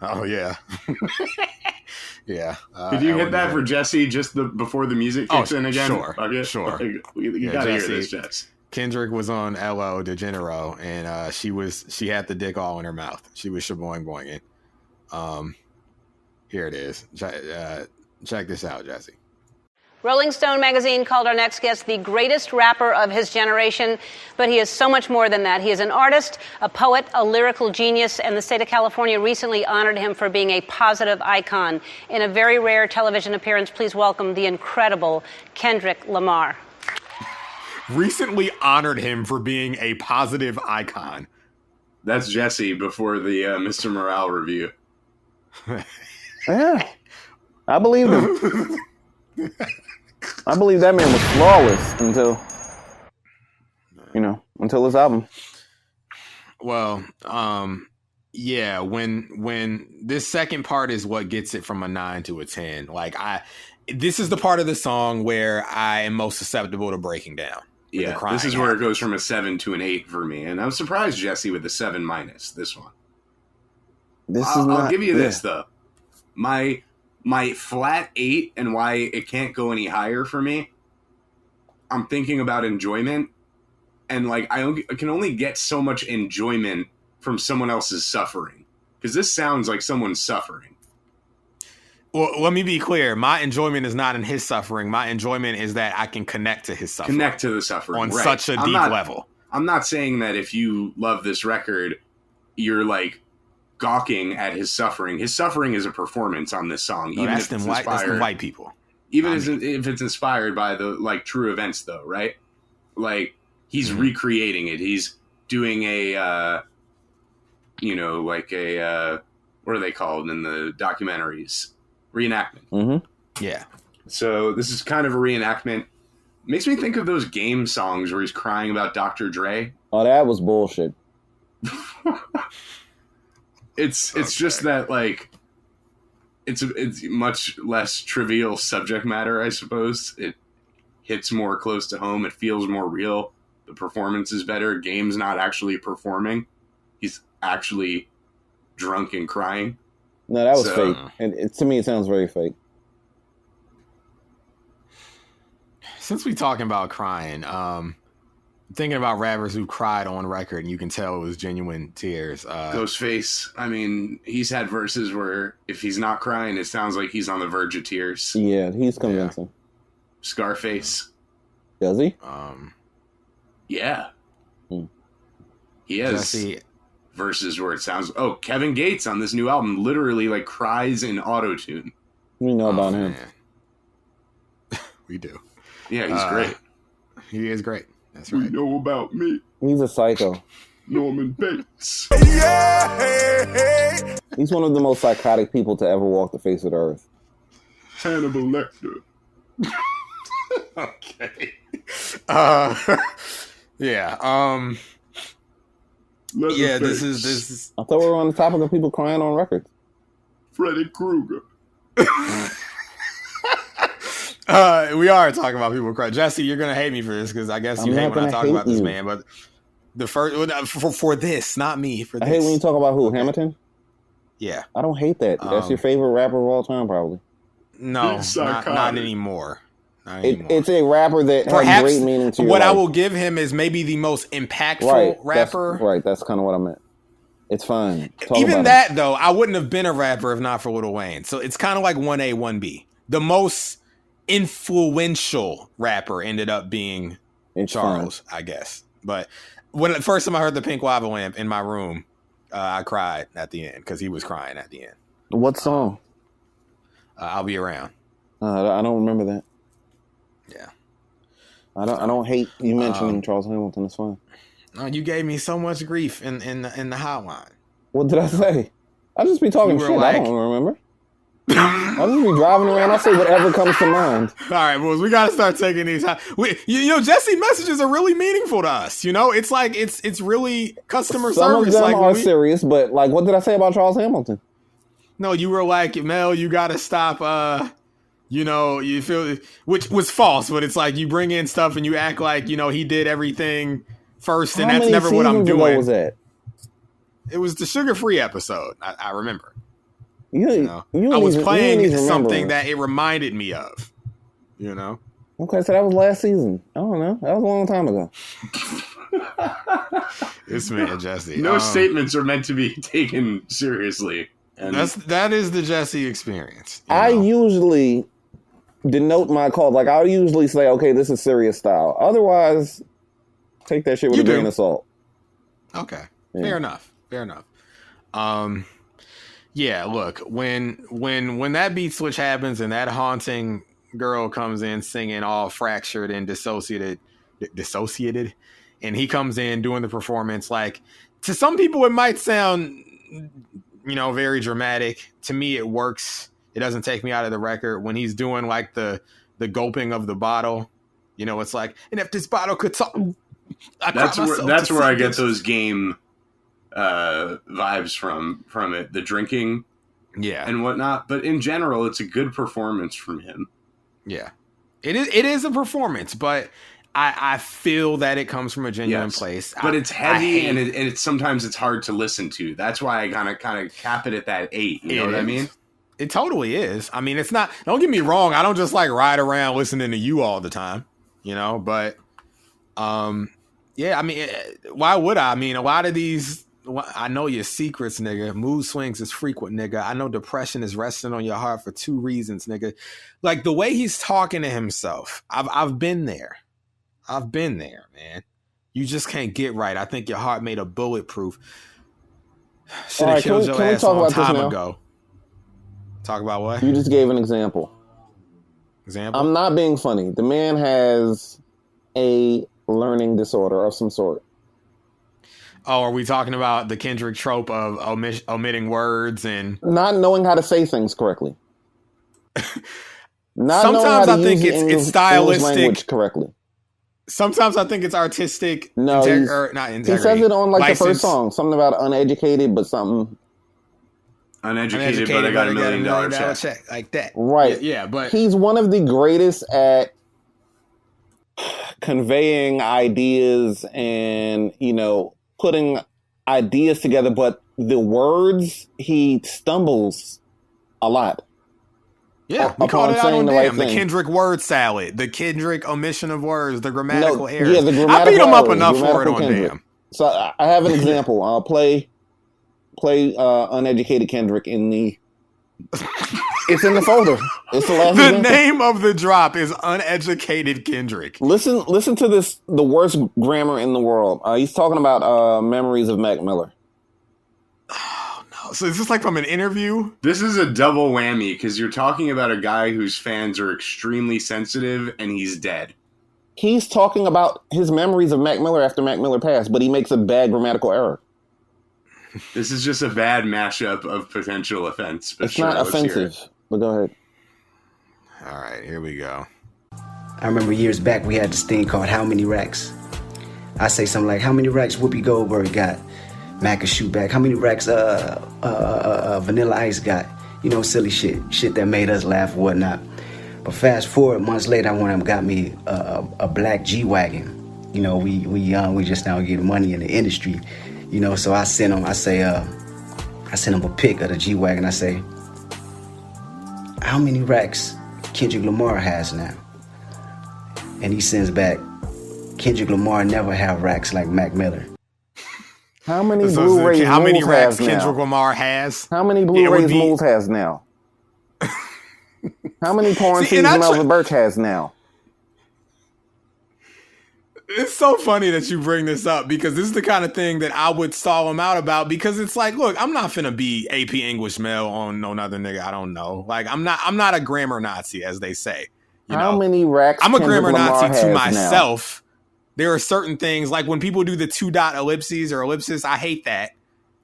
Oh yeah, yeah. Could you hit Ellen that did. for Jesse just before the music Oh, kicks in again? sure, Okay. sure. Like, you Yeah, gotta Jesse. hear this, Jess. Kendrick was on LO DeGenero, and she had the dick all in her mouth. She was shaboing boinging. Here it is. Check this out, Jesse. Rolling Stone magazine called our next guest the greatest rapper of his generation, but he is so much more than that. He is an artist, a poet, a lyrical genius, and the state of California recently honored him for being a positive icon. In a very rare television appearance, please welcome the incredible Kendrick Lamar. Recently honored him for being a positive icon. That's Jesse before the Mr. Morale review. Yeah. I believe him. I believe that man was flawless until his album. Well, yeah, when this second part is what gets it from a 9 to a 10. Like this is the part of the song where I am most susceptible to breaking down. Yeah, this is where it goes from a 7 to an 8 for me. And I'm surprised, Jesse, with the 7 minus this one. I'll give you this, though. My flat 8 and why it can't go any higher for me, I'm thinking about enjoyment. And, like, I can only get so much enjoyment from someone else's suffering. Because this sounds like someone's suffering. Well, let me be clear. My enjoyment is not in his suffering. My enjoyment is that I can connect to his suffering. Connect to the suffering. On right. such a deep level. I'm not saying that if you love this record, you're, like, gawking at his suffering. His suffering is a performance on this song. No, even that's if them it's white inspired, people. Even if it's inspired by the like true events, though, right? Like he's recreating it. He's doing a, what are they called in the documentaries? Reenactment. Mm-hmm. Yeah. So this is kind of a reenactment. Makes me think of those game songs where he's crying about Dr. Dre. Oh, that was bullshit. It's just that like it's much less trivial subject matter, I suppose. It hits more close to home. It feels more real. The performance is better. Game's not actually performing. He's actually drunk and crying. No, that was fake. And to me, it sounds very fake. Since we talking about crying, thinking about rappers who cried on record, and you can tell it was genuine tears. Ghostface. I mean, he's had verses where if he's not crying, it sounds like he's on the verge of tears. Yeah, he's convincing. Yeah. Scarface. Does he? Yeah. He has verses where it sounds. Oh, Kevin Gates on this new album literally like cries in auto-tune. We know about him. We do. Yeah, he's great. He is great. That's right. We know about me. He's a psycho. Norman Bates. He's one of the most psychotic people to ever walk the face of the earth. Hannibal Lecter. Okay. Yeah. Yeah, this is I thought we were on the topic of people crying on records. Freddy Krueger. We are talking about people crying. Jesse, you're gonna hate me for this because I guess you hate when I talk about this man. But the first for this, not me. For this. I hate when you talk about who Hamilton. Yeah, I don't hate that. That's your favorite rapper of all time, probably. No, not anymore. It's a rapper that has great meaning to your what life. I will give him is maybe the most impactful rapper. That's kind of what I meant. It's fine. Even that, though, I wouldn't have been a rapper if not for Lil Wayne. So it's kind of like 1A, 1B. The most influential rapper ended up being Charles, I guess. But when the first time I heard the Pink Lava Lamp in my room, I cried at the end because he was crying at the end. What song? I'll Be Around. I don't remember that. Yeah. I don't hate you mentioning Charles Hamilton. It's fine. No, you gave me so much grief in the hotline. What did I say? I just be talking shit. I don't remember. I'll just be driving around. I'll say whatever comes to mind. All right, boys, we got to start taking these. Jesse messages are really meaningful to us. It's like it's really customer service. Some of them are serious, but like, what did I say about Charles Hamilton? No, you were like, Mel, you got to stop. You feel, which was false, but it's like you bring in stuff and you act like he did everything first, and that's never what I'm doing. What was that? It was the sugar-free episode. I remember. I was playing something that it reminded me of. Okay, so that was last season. I don't know. That was a long time ago. This man, Jesse. No statements are meant to be taken seriously. And that is the Jesse experience. I usually denote my call. Like, I'll usually say, okay, this is serious style. Otherwise, take that shit with a grain of salt. Okay. Yeah. Fair enough. Yeah, look, when that beat switch happens and that haunting girl comes in singing all fractured and dissociated, and he comes in doing the performance, like, to some people it might sound, very dramatic. To me, it works. It doesn't take me out of the record. When he's doing like the gulping of the bottle, it's like, and if this bottle could talk, that's where I get those Game vibes from it, the drinking, and whatnot. But in general, it's a good performance from him. Yeah, it is a performance, but I feel that it comes from a genuine place. But it's heavy, and it's sometimes it's hard to listen to. That's why I kind of cap it at that 8. You know what I mean? It totally is. I mean, it's not. Don't get me wrong. I don't just like ride around listening to you all the time, But, yeah. I mean, why would I? I mean, a lot of these. I know your secrets, nigga. Mood swings is frequent, nigga. I know depression is resting on your heart for 2 reasons, nigga. Like the way he's talking to himself. I've been there. I've been there, man. You just can't get right. I think your heart made a bulletproof. Should have killed your ass a long time ago. Talk about what? You just gave an example. Example? I'm not being funny. The man has a learning disorder of some sort. Oh, are we talking about the Kendrick trope of omitting words and not knowing how to say things correctly? Sometimes I think it's stylistic language correctly. Sometimes I think it's artistic. No, not integrity. He says it on like the first song, something about uneducated, but something. Uneducated, but I got $1 million check like that. Right? Yeah, but he's one of the greatest at conveying ideas and putting ideas together, but the words he stumbles a lot. Yeah, we called upon it out saying on the right damn. The thing. Kendrick word salad, the Kendrick omission of words, the grammatical errors. Yeah, the I grammatical beat him up errors, enough for it grammatical on Kendrick. damn. So I have an example. I'll play uneducated Kendrick in the. It's in the folder. It's the last The example. name of the drop is Uneducated Kendrick. Listen to this. The worst grammar in the world. He's talking about memories of Mac Miller. Oh no! So is this like from an interview? This is a double whammy because you're talking about a guy whose fans are extremely sensitive and he's dead. He's talking about his memories of Mac Miller after Mac Miller passed, but he makes a bad grammatical error. This is just a bad mashup of potential offense. But It's sure, not let's hear it. offensive, but go ahead. All right, here we go. I remember years back we had this thing called How Many Racks. I say something like, how many racks Whoopi Goldberg got? Mac and Shoe back. How many racks Vanilla Ice got? You know, silly shit that made us laugh or whatnot. But fast forward months later, one of them got me a black G-Wagon. You know, we young, we just now getting money in the industry. You know, so I sent him. I sent him a pic of the G-Wagon. I say, how many racks Kendrick Lamar has now? And he sends back, Kendrick Lamar never have racks like Mac Miller. How many So Blu-rays how many Moulz racks has Kendrick now? Lamar has? How many Yeah, it Blu-rays would be- Moulz has now? How many porn See, and scenes I Melvin Birch has now? It's so funny that you bring this up because this is the kind of thing that I would stall him out about because it's like, look, I'm not finna be AP English male on no other nigga I don't know. Like I'm not a grammar Nazi, as they say. You How know? many racks I'm a Kendrick grammar Lamar Nazi to has myself. There are certain things like when people do the 2-dot ellipses or ellipsis, I hate that.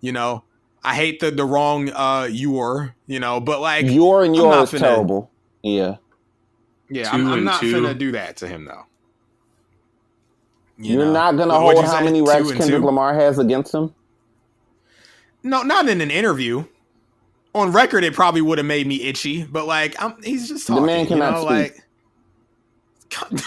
You know, I hate the wrong your, you know, but like now? Your and I'm your not is finna- terrible. Yeah. Yeah, Two I'm and not two. finna do that to him though. You're not going to What'd hold you how say? many 2 racks and Kendrick 2? Lamar has against him? No, not in an interview. On record, it probably would have made me itchy, but like, he's just talking. The man cannot speak. Like,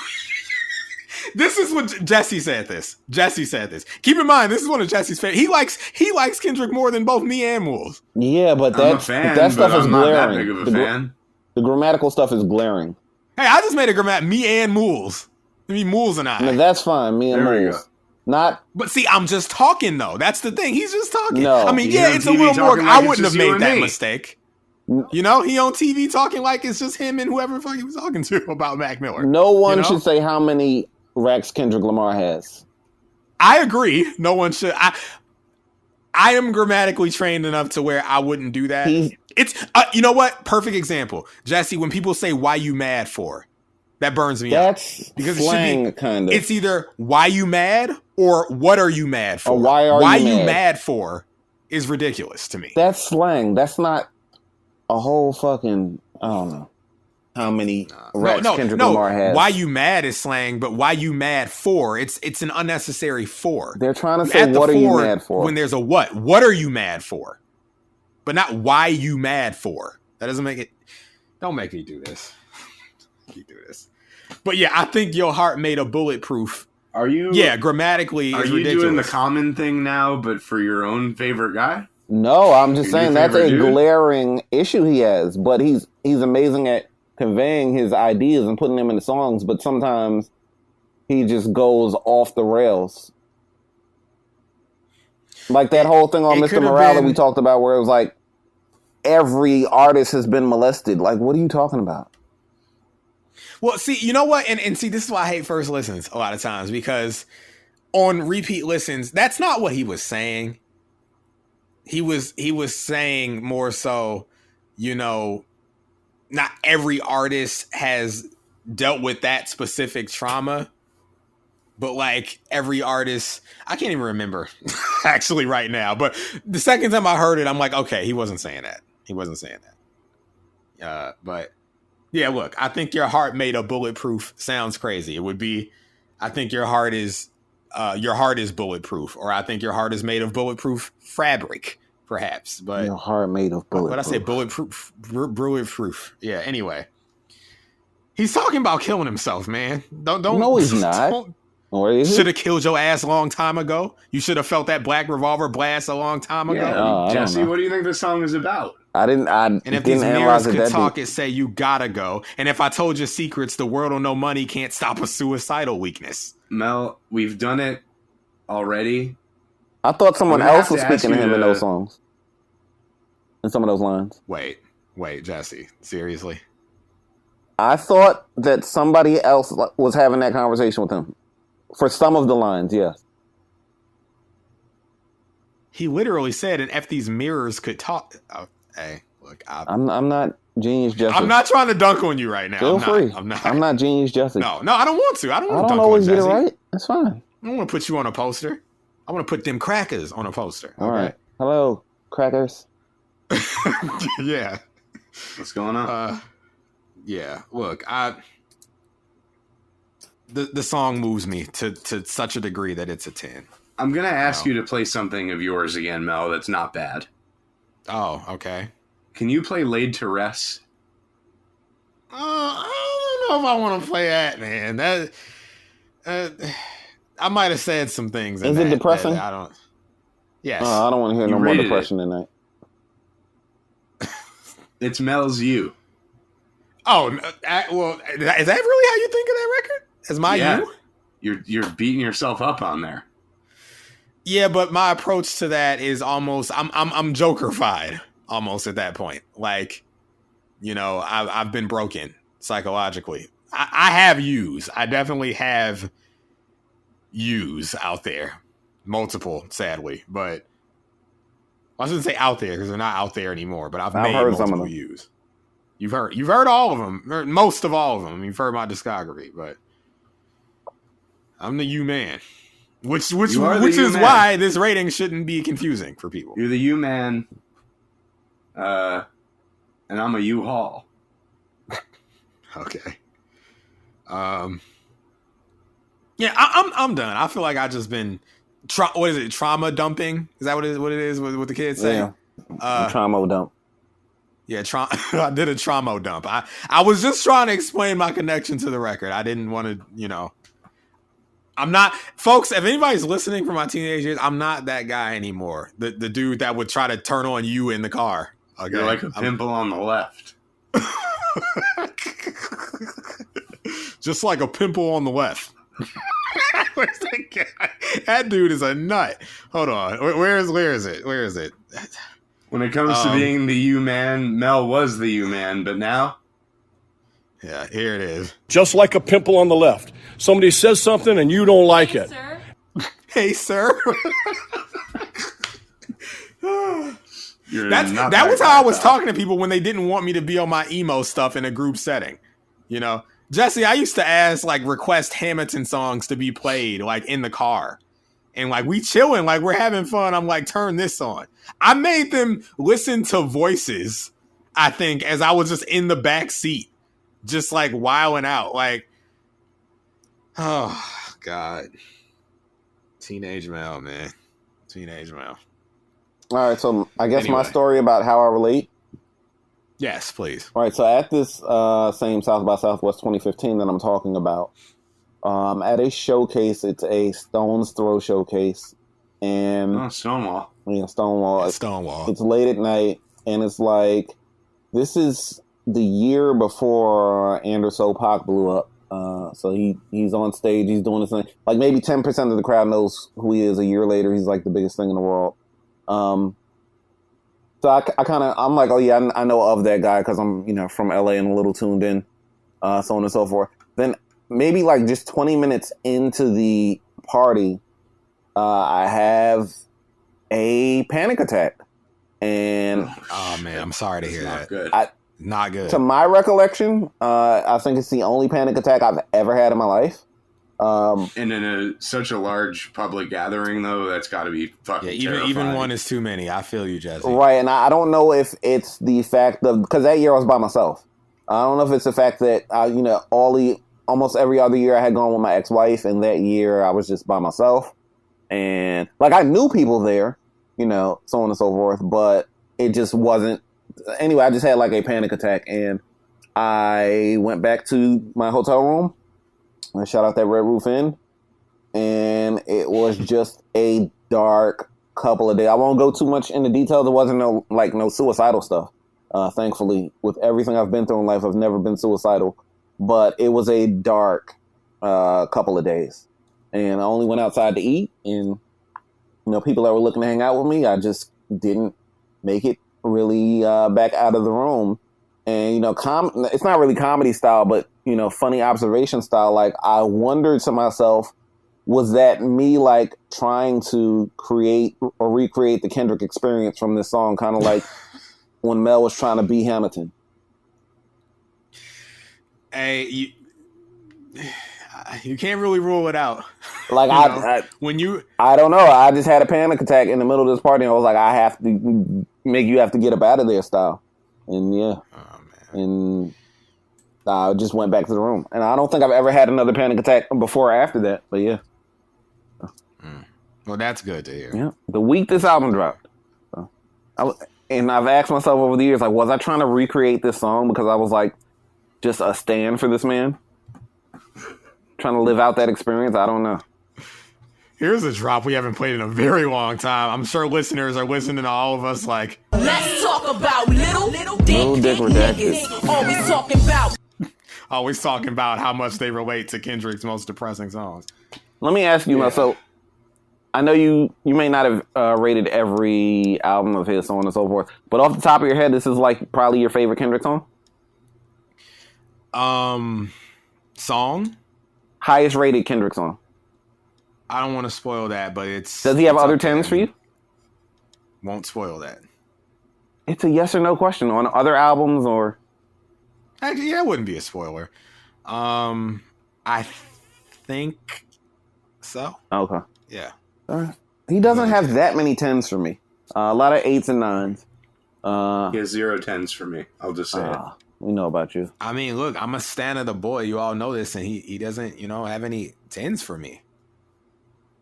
this is what Jesse said. Jesse said this. Keep in mind, this is one of Jesse's favorite. He likes Kendrick more than both me and Moulz. Yeah, but I'm a that fan, stuff but is I'm not glaring. that big of a the, fan. the grammatical stuff is glaring. Hey, I just made a grammar. Me and Moulz. I mean, Moulz and I. No, that's fine. Me and There we Moulz. go. Not But see, I'm just talking though. That's the thing. He's just talking. No. I mean, He's yeah, on it's a TV little more. talking like I it's wouldn't have just you made and that me. mistake. You know, he on TV talking like it's just him and whoever the fuck he was talking to about Mac Miller. no one You know? should say how many racks Kendrick Lamar has. I agree. No one should. I am grammatically trained enough to where I wouldn't do that. It's you know what? Perfect example, Jesse. When people say "Why you mad for," that burns me up. That's Because slang, kind of. It's either "Why you mad" or "What are you mad for?" Or why you mad for is ridiculous to me. That's slang. That's not a whole fucking. I don't know how many racks Kendrick Lamar has. Why you mad is slang, but why you mad for? It's an unnecessary for. They're trying to You say, add the what are you for mad for? when there's a what? What are you mad for? But not why you mad for. That doesn't make it. Don't make me do this. You do this. But yeah, I think your heart made a bulletproof. Are you? Yeah, grammatically Are is you ridiculous. doing the common thing now, but for your own favorite guy? No, I'm just Your saying that's a favorite dude? glaring issue he has. But he's amazing at conveying his ideas and putting them into songs. But sometimes he just goes off the rails. Like that whole thing on it Mr. could've Morale that been- we talked about, where it was like every artist has been molested. Like, what are you talking about? Well, see, you know what? And see, this is why I hate first listens a lot of times, because on repeat listens, that's not what he was saying. He was saying more so, you know, not every artist has dealt with that specific trauma, but like every artist, I can't even remember actually right now, but the second time I heard it, I'm like, okay, he wasn't saying that. But yeah, look, I think your heart made a bulletproof sounds crazy. It would be, I think your heart is bulletproof, or I think your heart is made of bulletproof fabric, perhaps. But Your heart made of bulletproof. what I say, bulletproof. Yeah. Anyway, he's talking about killing himself, man. Don't. No, he's not. Should have killed your ass a long time ago. You should have felt that black revolver blast a long time ago. Yeah, Jesse, what do you think this song is about? And if these mirrors could talk, it say you gotta go. And if I told you secrets, the world will know money can't stop a suicidal weakness. Mel, we've done it already. I thought someone else was speaking to him in those songs. In some of those lines. Wait, Jesse, seriously? I thought that somebody else was having that conversation with him. For some of the lines, yes. He literally said, and if these mirrors could talk... hey, look, I'm not Genius Jesse. I'm not trying to dunk on you right now. Feel free. I'm not Genius Jesse. No, I don't want to. I don't want to dunk always on get Jesse. it right. That's fine. I don't want to put you on a poster. I want to put them crackers on a poster. All right. Hello, crackers. Yeah. What's going on? Yeah. Look, the song moves me to such a degree that it's a 10. I'm gonna ask you to play something of yours again, Mel. That's not bad. Oh, okay. Can you play "Laid to Rest"? I don't know if I want to play that, man. That I might have said some things. Is it depressing? I don't. Yes. I don't want to hear no more depression tonight. It's Mel's "You." Oh, well, is that really how you think of that record? As my "You"? You're beating yourself up on there. Yeah, but my approach to that is almost I'm Joker-fied almost at that point. Like, you know, I've been broken psychologically. I have yous. I definitely have yous out there, multiple, sadly. But I shouldn't say out there because they're not out there anymore. But I've made heard multiple some of them. yous. You've heard all of them, or most of all of them. You've heard my discography, but I'm the you man. Which is why this rating shouldn't be confusing for people. You're the U-Man, and I'm a U-Haul. Okay. Yeah, I'm done. I feel like I just been what is it? Trauma dumping? Is that what it is? What the kids say? Yeah. Trauma dump. Yeah, I did a trauma dump. I was just trying to explain my connection to the record. I didn't want to, you know. I'm not, folks, if anybody's listening from my teenage years, I'm not that guy anymore. The dude that would try to turn on you in the car. Okay? You're like a pimple on the left. Just like a pimple on the left. Where's that guy? That dude is a nut. Hold on. Where is it? When it comes to being the U-Man, Mel was the U-Man, but now... Yeah, here it is. Just like a pimple on the left. Somebody says something and you don't like it. Sir. Hey, sir. That was how I was talking to people when they didn't want me to be on my emo stuff in a group setting. You know, Jesse, I used to ask, like, request Hamilton songs to be played, like, in the car. And, like, we chilling, like, we're having fun. I'm like, turn this on. I made them listen to Voices, I think, as I was just in the back seat. Just like wilding out, like, oh God, teenage Mel, man, teenage Mel. All right, so I guess my story about how I relate. Yes, please. All right, so at this same South by Southwest 2015 that I'm talking about, at a showcase, it's a Stone's Throw showcase, and Stonewall. Yeah, Stonewall. Stonewall. It's late at night, and it's like this is the year before Anderson .Paak blew up. So he's on stage, he's doing this thing. Like maybe 10% of the crowd knows who he is. A year later, he's like the biggest thing in the world. So I'm like, oh yeah, I know of that guy because I'm, you know, from LA and a little tuned in, so on and so forth. Then maybe like just 20 minutes into the party, I have a panic attack. And oh man, I'm sorry to hear that. Good. Not good. To my recollection, I think it's the only panic attack I've ever had in my life. And in such a large public gathering, though, that's got to be fucking terrifying. Even one is too many. I feel you, Jesse. Right, and I don't know if it's the fact of, because that year I was by myself. I don't know if it's the fact that you know, almost every other year I had gone with my ex-wife, and that year I was just by myself, and like I knew people there, you know, so on and so forth, but it just wasn't. Anyway, I just had like a panic attack, and I went back to my hotel room. I shot out that Red Roof Inn, and it was just a dark couple of days. I won't go too much into detail. There wasn't no suicidal stuff. Thankfully, with everything I've been through in life, I've never been suicidal. But it was a dark couple of days, and I only went outside to eat, and people that were looking to hang out with me, I just didn't make it really back out of the room. And it's not really comedy style, but funny observation style. Like, I wondered to myself, was that me like trying to create or recreate the Kendrick experience from this song, kind of like when Mel was trying to be Hamilton? Hey, you can't really rule it out. Like, I don't know. I just had a panic attack in the middle of this party, and I was like, I have to make you have to get up out of there style. And yeah. Oh, man. And I just went back to the room. And I don't think I've ever had another panic attack before or after that. But yeah. Well, that's good to hear. Yeah. The week this album dropped. And I've asked myself over the years, like, was I trying to recreate this song because I was like just a stand for this man? Trying to live out that experience? I don't know. Here's a drop we haven't played in a very long time. I'm sure listeners are listening to all of us like, let's talk about little Dick Redacted. always talking about how much they relate to Kendrick's most depressing songs. Let me ask you, so I know you may not have rated every album of his, so on and so forth, but off the top of your head, this is like probably your favorite Kendrick song? Song? Highest rated Kendrick song. I don't want to spoil that, but it's... Does he have other 10s for you? Won't spoil that. It's a yes or no question. On other albums or... Actually, yeah, it wouldn't be a spoiler. I think so. Okay. Yeah. All right. He doesn't have that many 10s for me. A lot of 8s and 9s. He has 0 10s for me. I'll just say it. We know about you. I mean, look, I'm a stan of the boy. You all know this, and he doesn't, have any 10s for me.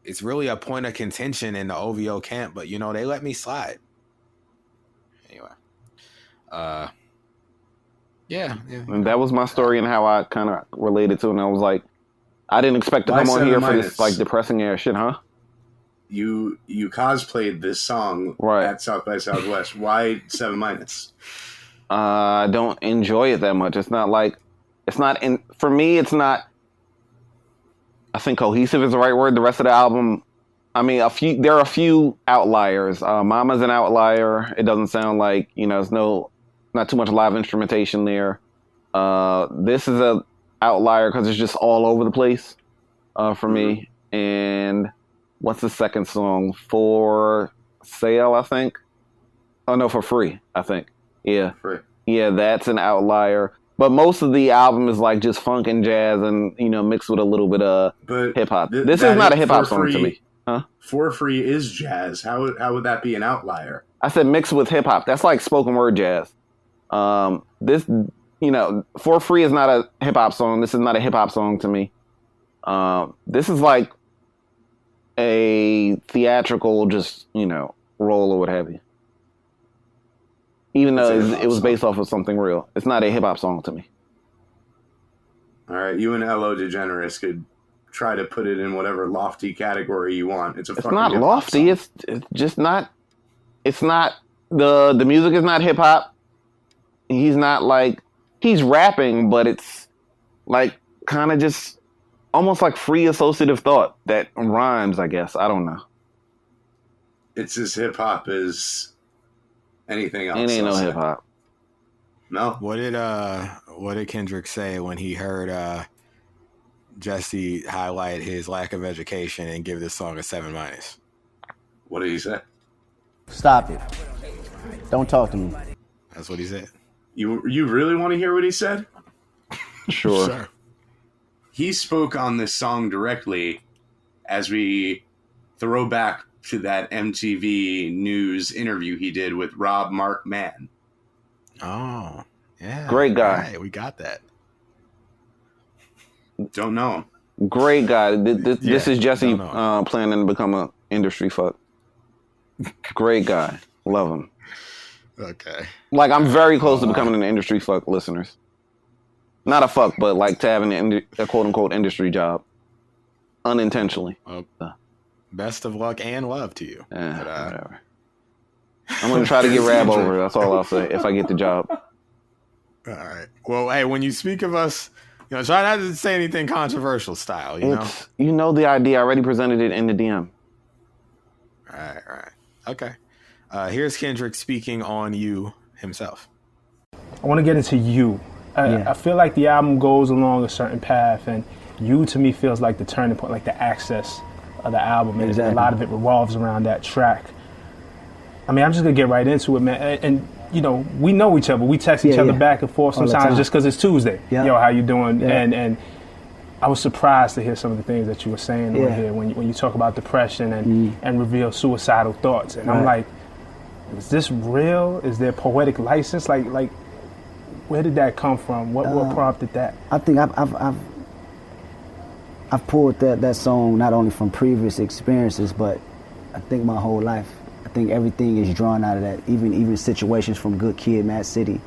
It's really a point of contention in the OVO camp, but, they let me slide. Anyway. Yeah. And that was my story and how I kind of related to it. And I was like, I didn't expect to come on here for this, like, depressing ass shit, huh? You cosplayed this song at South by Southwest. Why 7-? I don't enjoy it that much. For me, it's not, I think cohesive is the right word. The rest of the album, I mean, there are a few outliers. Mama's an outlier. It doesn't sound like, there's not too much live instrumentation there. This is a outlier because it's just all over the place for me. And what's the second song? For Sale, I think. Oh, no, For Free, I think. Yeah. Free. Yeah, that's an outlier. But most of the album is like just funk and jazz and, mixed with a little bit of hip hop. This is not a hip hop song to me. Huh? For Free is jazz. How would that be an outlier? I said mixed with hip hop. That's like spoken word jazz. This, For Free is not a hip hop song. This is not a hip hop song to me. This is like a theatrical, just, role or what have you. Even though it was based off of something real. It's not a hip hop song to me. All right, you and L.O. DeGeneres could try to put it in whatever lofty category you want. It's not lofty. It's just not. It's not the music is not hip hop. He's not like he's rapping, but it's like kind of just almost like free associative thought that rhymes. I guess I don't know. It's as hip hop as anything else. It ain't no hip hop. No. What did Kendrick say when he heard Jesse highlight his lack of education and give this song a 7-? What did he say? Stop it. Don't talk to me. That's what he said. You really want to hear what he said? Sure. He spoke on this song directly as we throw back to that MTV News interview he did with Rob Mark Mann. Oh, yeah. Great guy. Right, we got that. Don't know him. Great guy. This is Jesse planning to become an industry fuck. Great guy. Love him. Okay. Like, I'm very close to becoming an industry fuck, listeners. Not a fuck, but like to having a quote-unquote industry job. unintentionally. Best of luck and love to you. Whatever. I'm going to try to get Rab over. That's all I'll say if I get the job. All right. Well, hey, when you speak of us, try not to say anything controversial style, you know? You know the idea. I already presented it in the DM. All right. Okay. Here's Kendrick speaking on you himself. I want to get into you. I feel like the album goes along a certain path, and you to me feels like the turning point, like the access of the album. And a lot of it revolves around that track. I mean, I'm just going to get right into it, man. And, we know each other. We text each other back and forth sometimes just because it's Tuesday. Yeah. Yo, how you doing? Yeah. And I was surprised to hear some of the things that you were saying on here when you talk about depression and reveal suicidal thoughts. And I'm like, is this real? Is there poetic license? Like, where did that come from? What prompted that? I think I've pulled that song not only from previous experiences, but I think my whole life. I think everything is drawn out of that. Even situations from Good Kid, Mad City.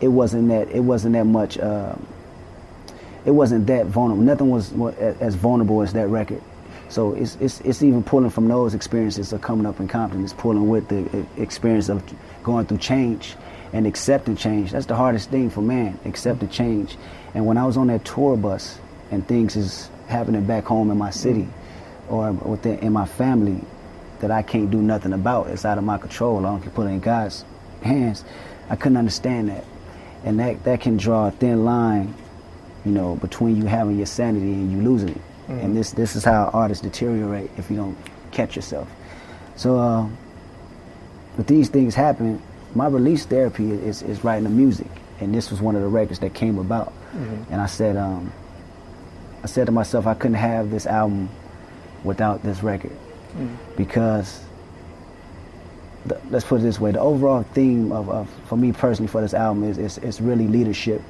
It wasn't that much. It wasn't that vulnerable. Nothing was as vulnerable as that record. So it's even pulling from those experiences of coming up in Compton. It's pulling with the experience of going through change and accepting change. That's the hardest thing for man, accepting change. And when I was on that tour bus and things is happening back home in my city or in my family that I can't do nothing about, it's out of my control, I don't put it in God's hands, I couldn't understand that. And that can draw a thin line, between you having your sanity and you losing it. And this is how artists deteriorate if you don't catch yourself. So with these things happening, my release therapy is writing the music, and this was one of the records that came about. And I said to myself, I couldn't have this album without this record, because let's put it this way: the overall theme of for me personally for this album is really leadership.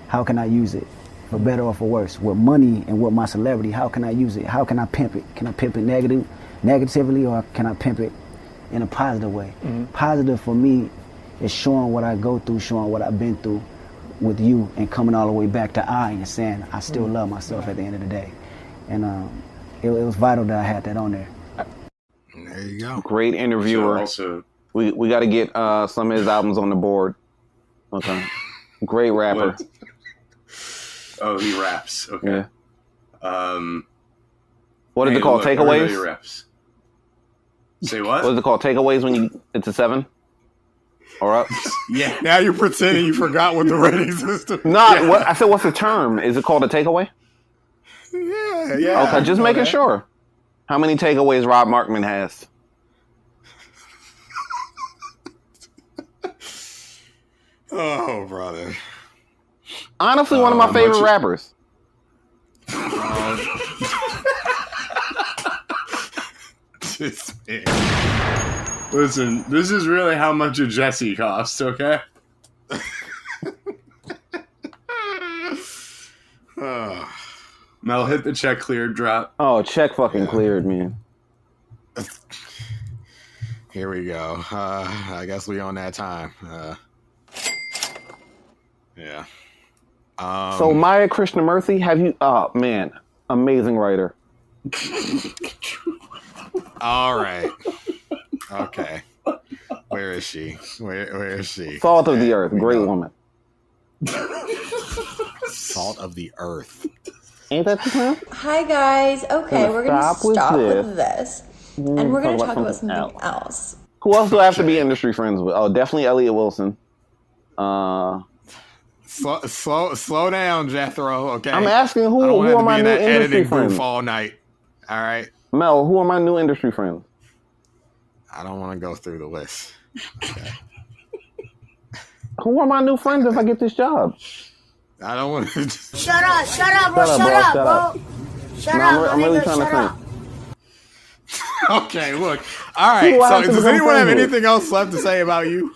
How can I use it? For better or for worse, with money and with my celebrity, how can I use it? How can I pimp it? Can I pimp it negatively, or can I pimp it in a positive way? Positive for me is showing what I go through, showing what I've been through with you, and coming all the way back to I and saying I still love myself at the end of the day. And it was vital that I had that on there. There you go. Great interviewer. We got to get some of his albums on the board. Okay. Great rapper. What? Oh, he raps. Okay. Yeah. What is it called? Takeaways? He raps. Say what? What is it called? Takeaways when it's a 7 or up? Yeah. Now you're pretending you forgot what the rating system. What I said. What's the term? Is it called a takeaway? Yeah. Okay, just making sure. How many takeaways Rob Markman has? Oh, brother. Honestly, one of my favorite rappers. Listen, this is really how much a Jesse costs, okay? Mel, hit the check cleared drop. Oh, check fucking cleared, man. Here we go. I guess we on that time. Yeah. So Maya Krishnamurthy, have you? Oh man, amazing writer. All right. Okay. Where is she? Where is she? Salt of the earth, great woman. Salt of the earth. Ain't that the plan? Hi guys. Okay, we're gonna stop with this, and we're gonna talk about something else. Who else do I have to be industry friends with? Oh, definitely Elliott Wilson. Slow down, Jethro. Okay. I'm asking who are my new industry friends? All night. All right. Mel, who are my new industry friends? I don't want to go through the list. Okay. Who are my new friends if I get this job? I don't want to. Shut up, bro. Shut up. I'm really trying to think. Okay, look. All right. So, does anyone have anything else left to say about you?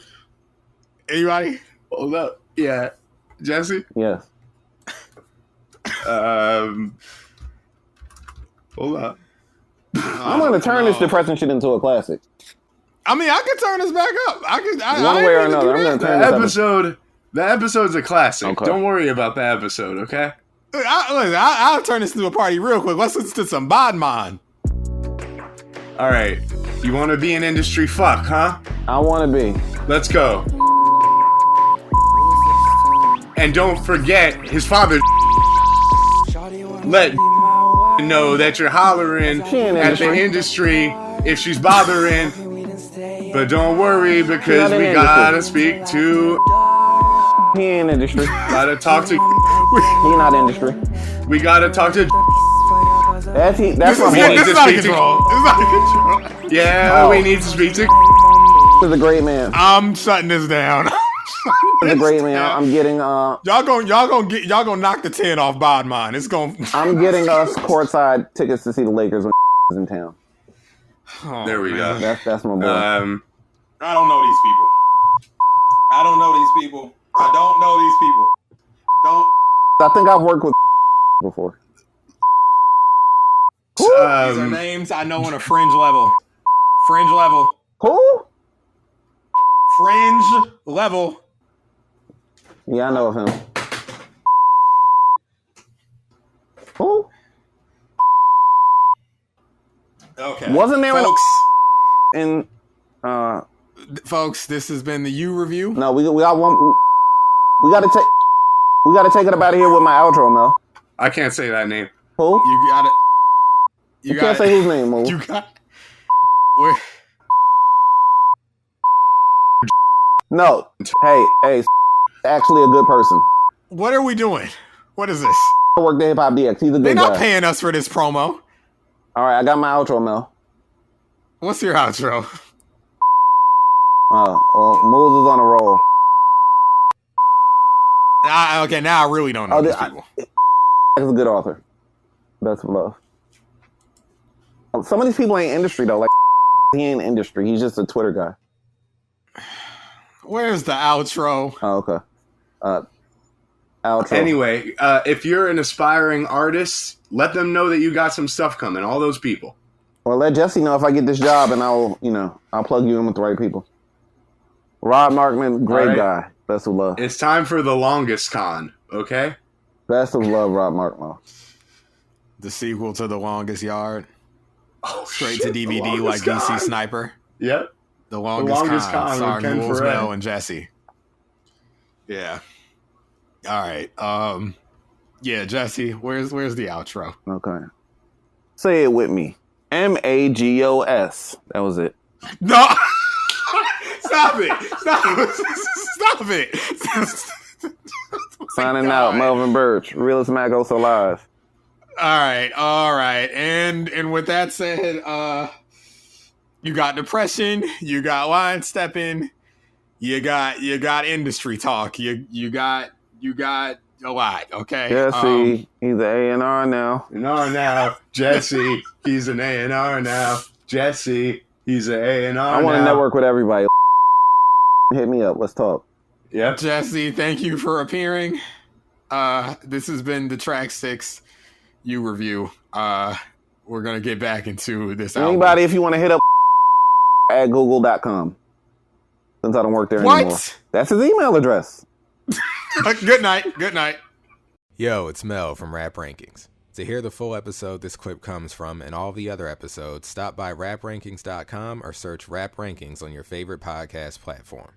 Anybody? Hold up. Yeah. Jesse? Yes. Hold up. I'm going to turn this depressing shit into a classic. I mean, I could turn this back up. One way or another. I'm going to turn this episode. The episode's a classic. Okay. Don't worry about the episode, okay? I'll turn this into a party real quick. Let's listen to some Badman. All right. You want to be an industry fuck, huh? I want to be. Let's go. And don't forget, his father let know that you're hollering at the industry if she's bothering. But don't worry, because we gotta speak to. He ain't industry. Gotta talk to. He not industry. We gotta talk to. That's my boy. This is out of control. This is out of control. Yeah, we need to speak to. He's a great man. I'm shutting this down. He's a great man. I'm getting y'all gonna knock the 10 off Badman. It's going. I'm getting us courtside tickets to see the Lakers when is in town. Oh, there we go. That's my boy. I don't know these people. I don't know these people. I think I've worked with before. These are names I know on a fringe level. Fringe level. Who? Fringe level. Yeah, I know of him. Who? Okay. Wasn't there folks, this has been the U review. No, we got one. We got to take it up out of here with my outro, Mel. I can't say that name. Who? You got it. You can't say whose name, Moulz. You got. Where? No. Hey, actually a good person. What are we doing? What is this? I work the Hip Hop DX. He's a good guy. They're not paying us for this promo. All right, I got my outro, Mel. What's your outro? Well, Moulz is on a roll. Okay, now I really don't know these people. He's a good author. Best of love. Some of these people ain't industry, though. Like, he ain't industry. He's just a Twitter guy. Where's the outro? Oh, okay. Outro. Anyway, if you're an aspiring artist, let them know that you got some stuff coming. All those people. Well, let Jesse know if I get this job, and I'll plug you in with the right people. Rod Markman, great guy. Best of love. It's time for the longest con, okay? Best of love, Rod Markman. The sequel to The Longest Yard. Oh, straight to DVD like DC con. Sniper. Yep. The longest con starring Moulz, Mel, and Jesse. Yeah. All right. Yeah, Jesse, where's the outro? Okay. Say it with me. MAGOS. That was it. No. Stop it. Signing out, Melvin Birch. Realest Magos alive. All right. And with that said, you got depression, you got line stepping, you got industry talk, you got a lot, okay? Jesse, he's an A&R now. Now. Jesse, he's an A&R now. Jesse, he's an A&R now. I want to network with everybody. Hit me up. Let's talk. Yep. Jesse, thank you for appearing. This has been the Track 6 U review. We're going to get back into this album. Anybody, if you want to hit up at google.com. Since I don't work there anymore. That's his email address. Good night. Yo, it's Mel from Rap Rankings. To hear the full episode this clip comes from and all the other episodes, stop by raprankings.com or search Rap Rankings on your favorite podcast platform.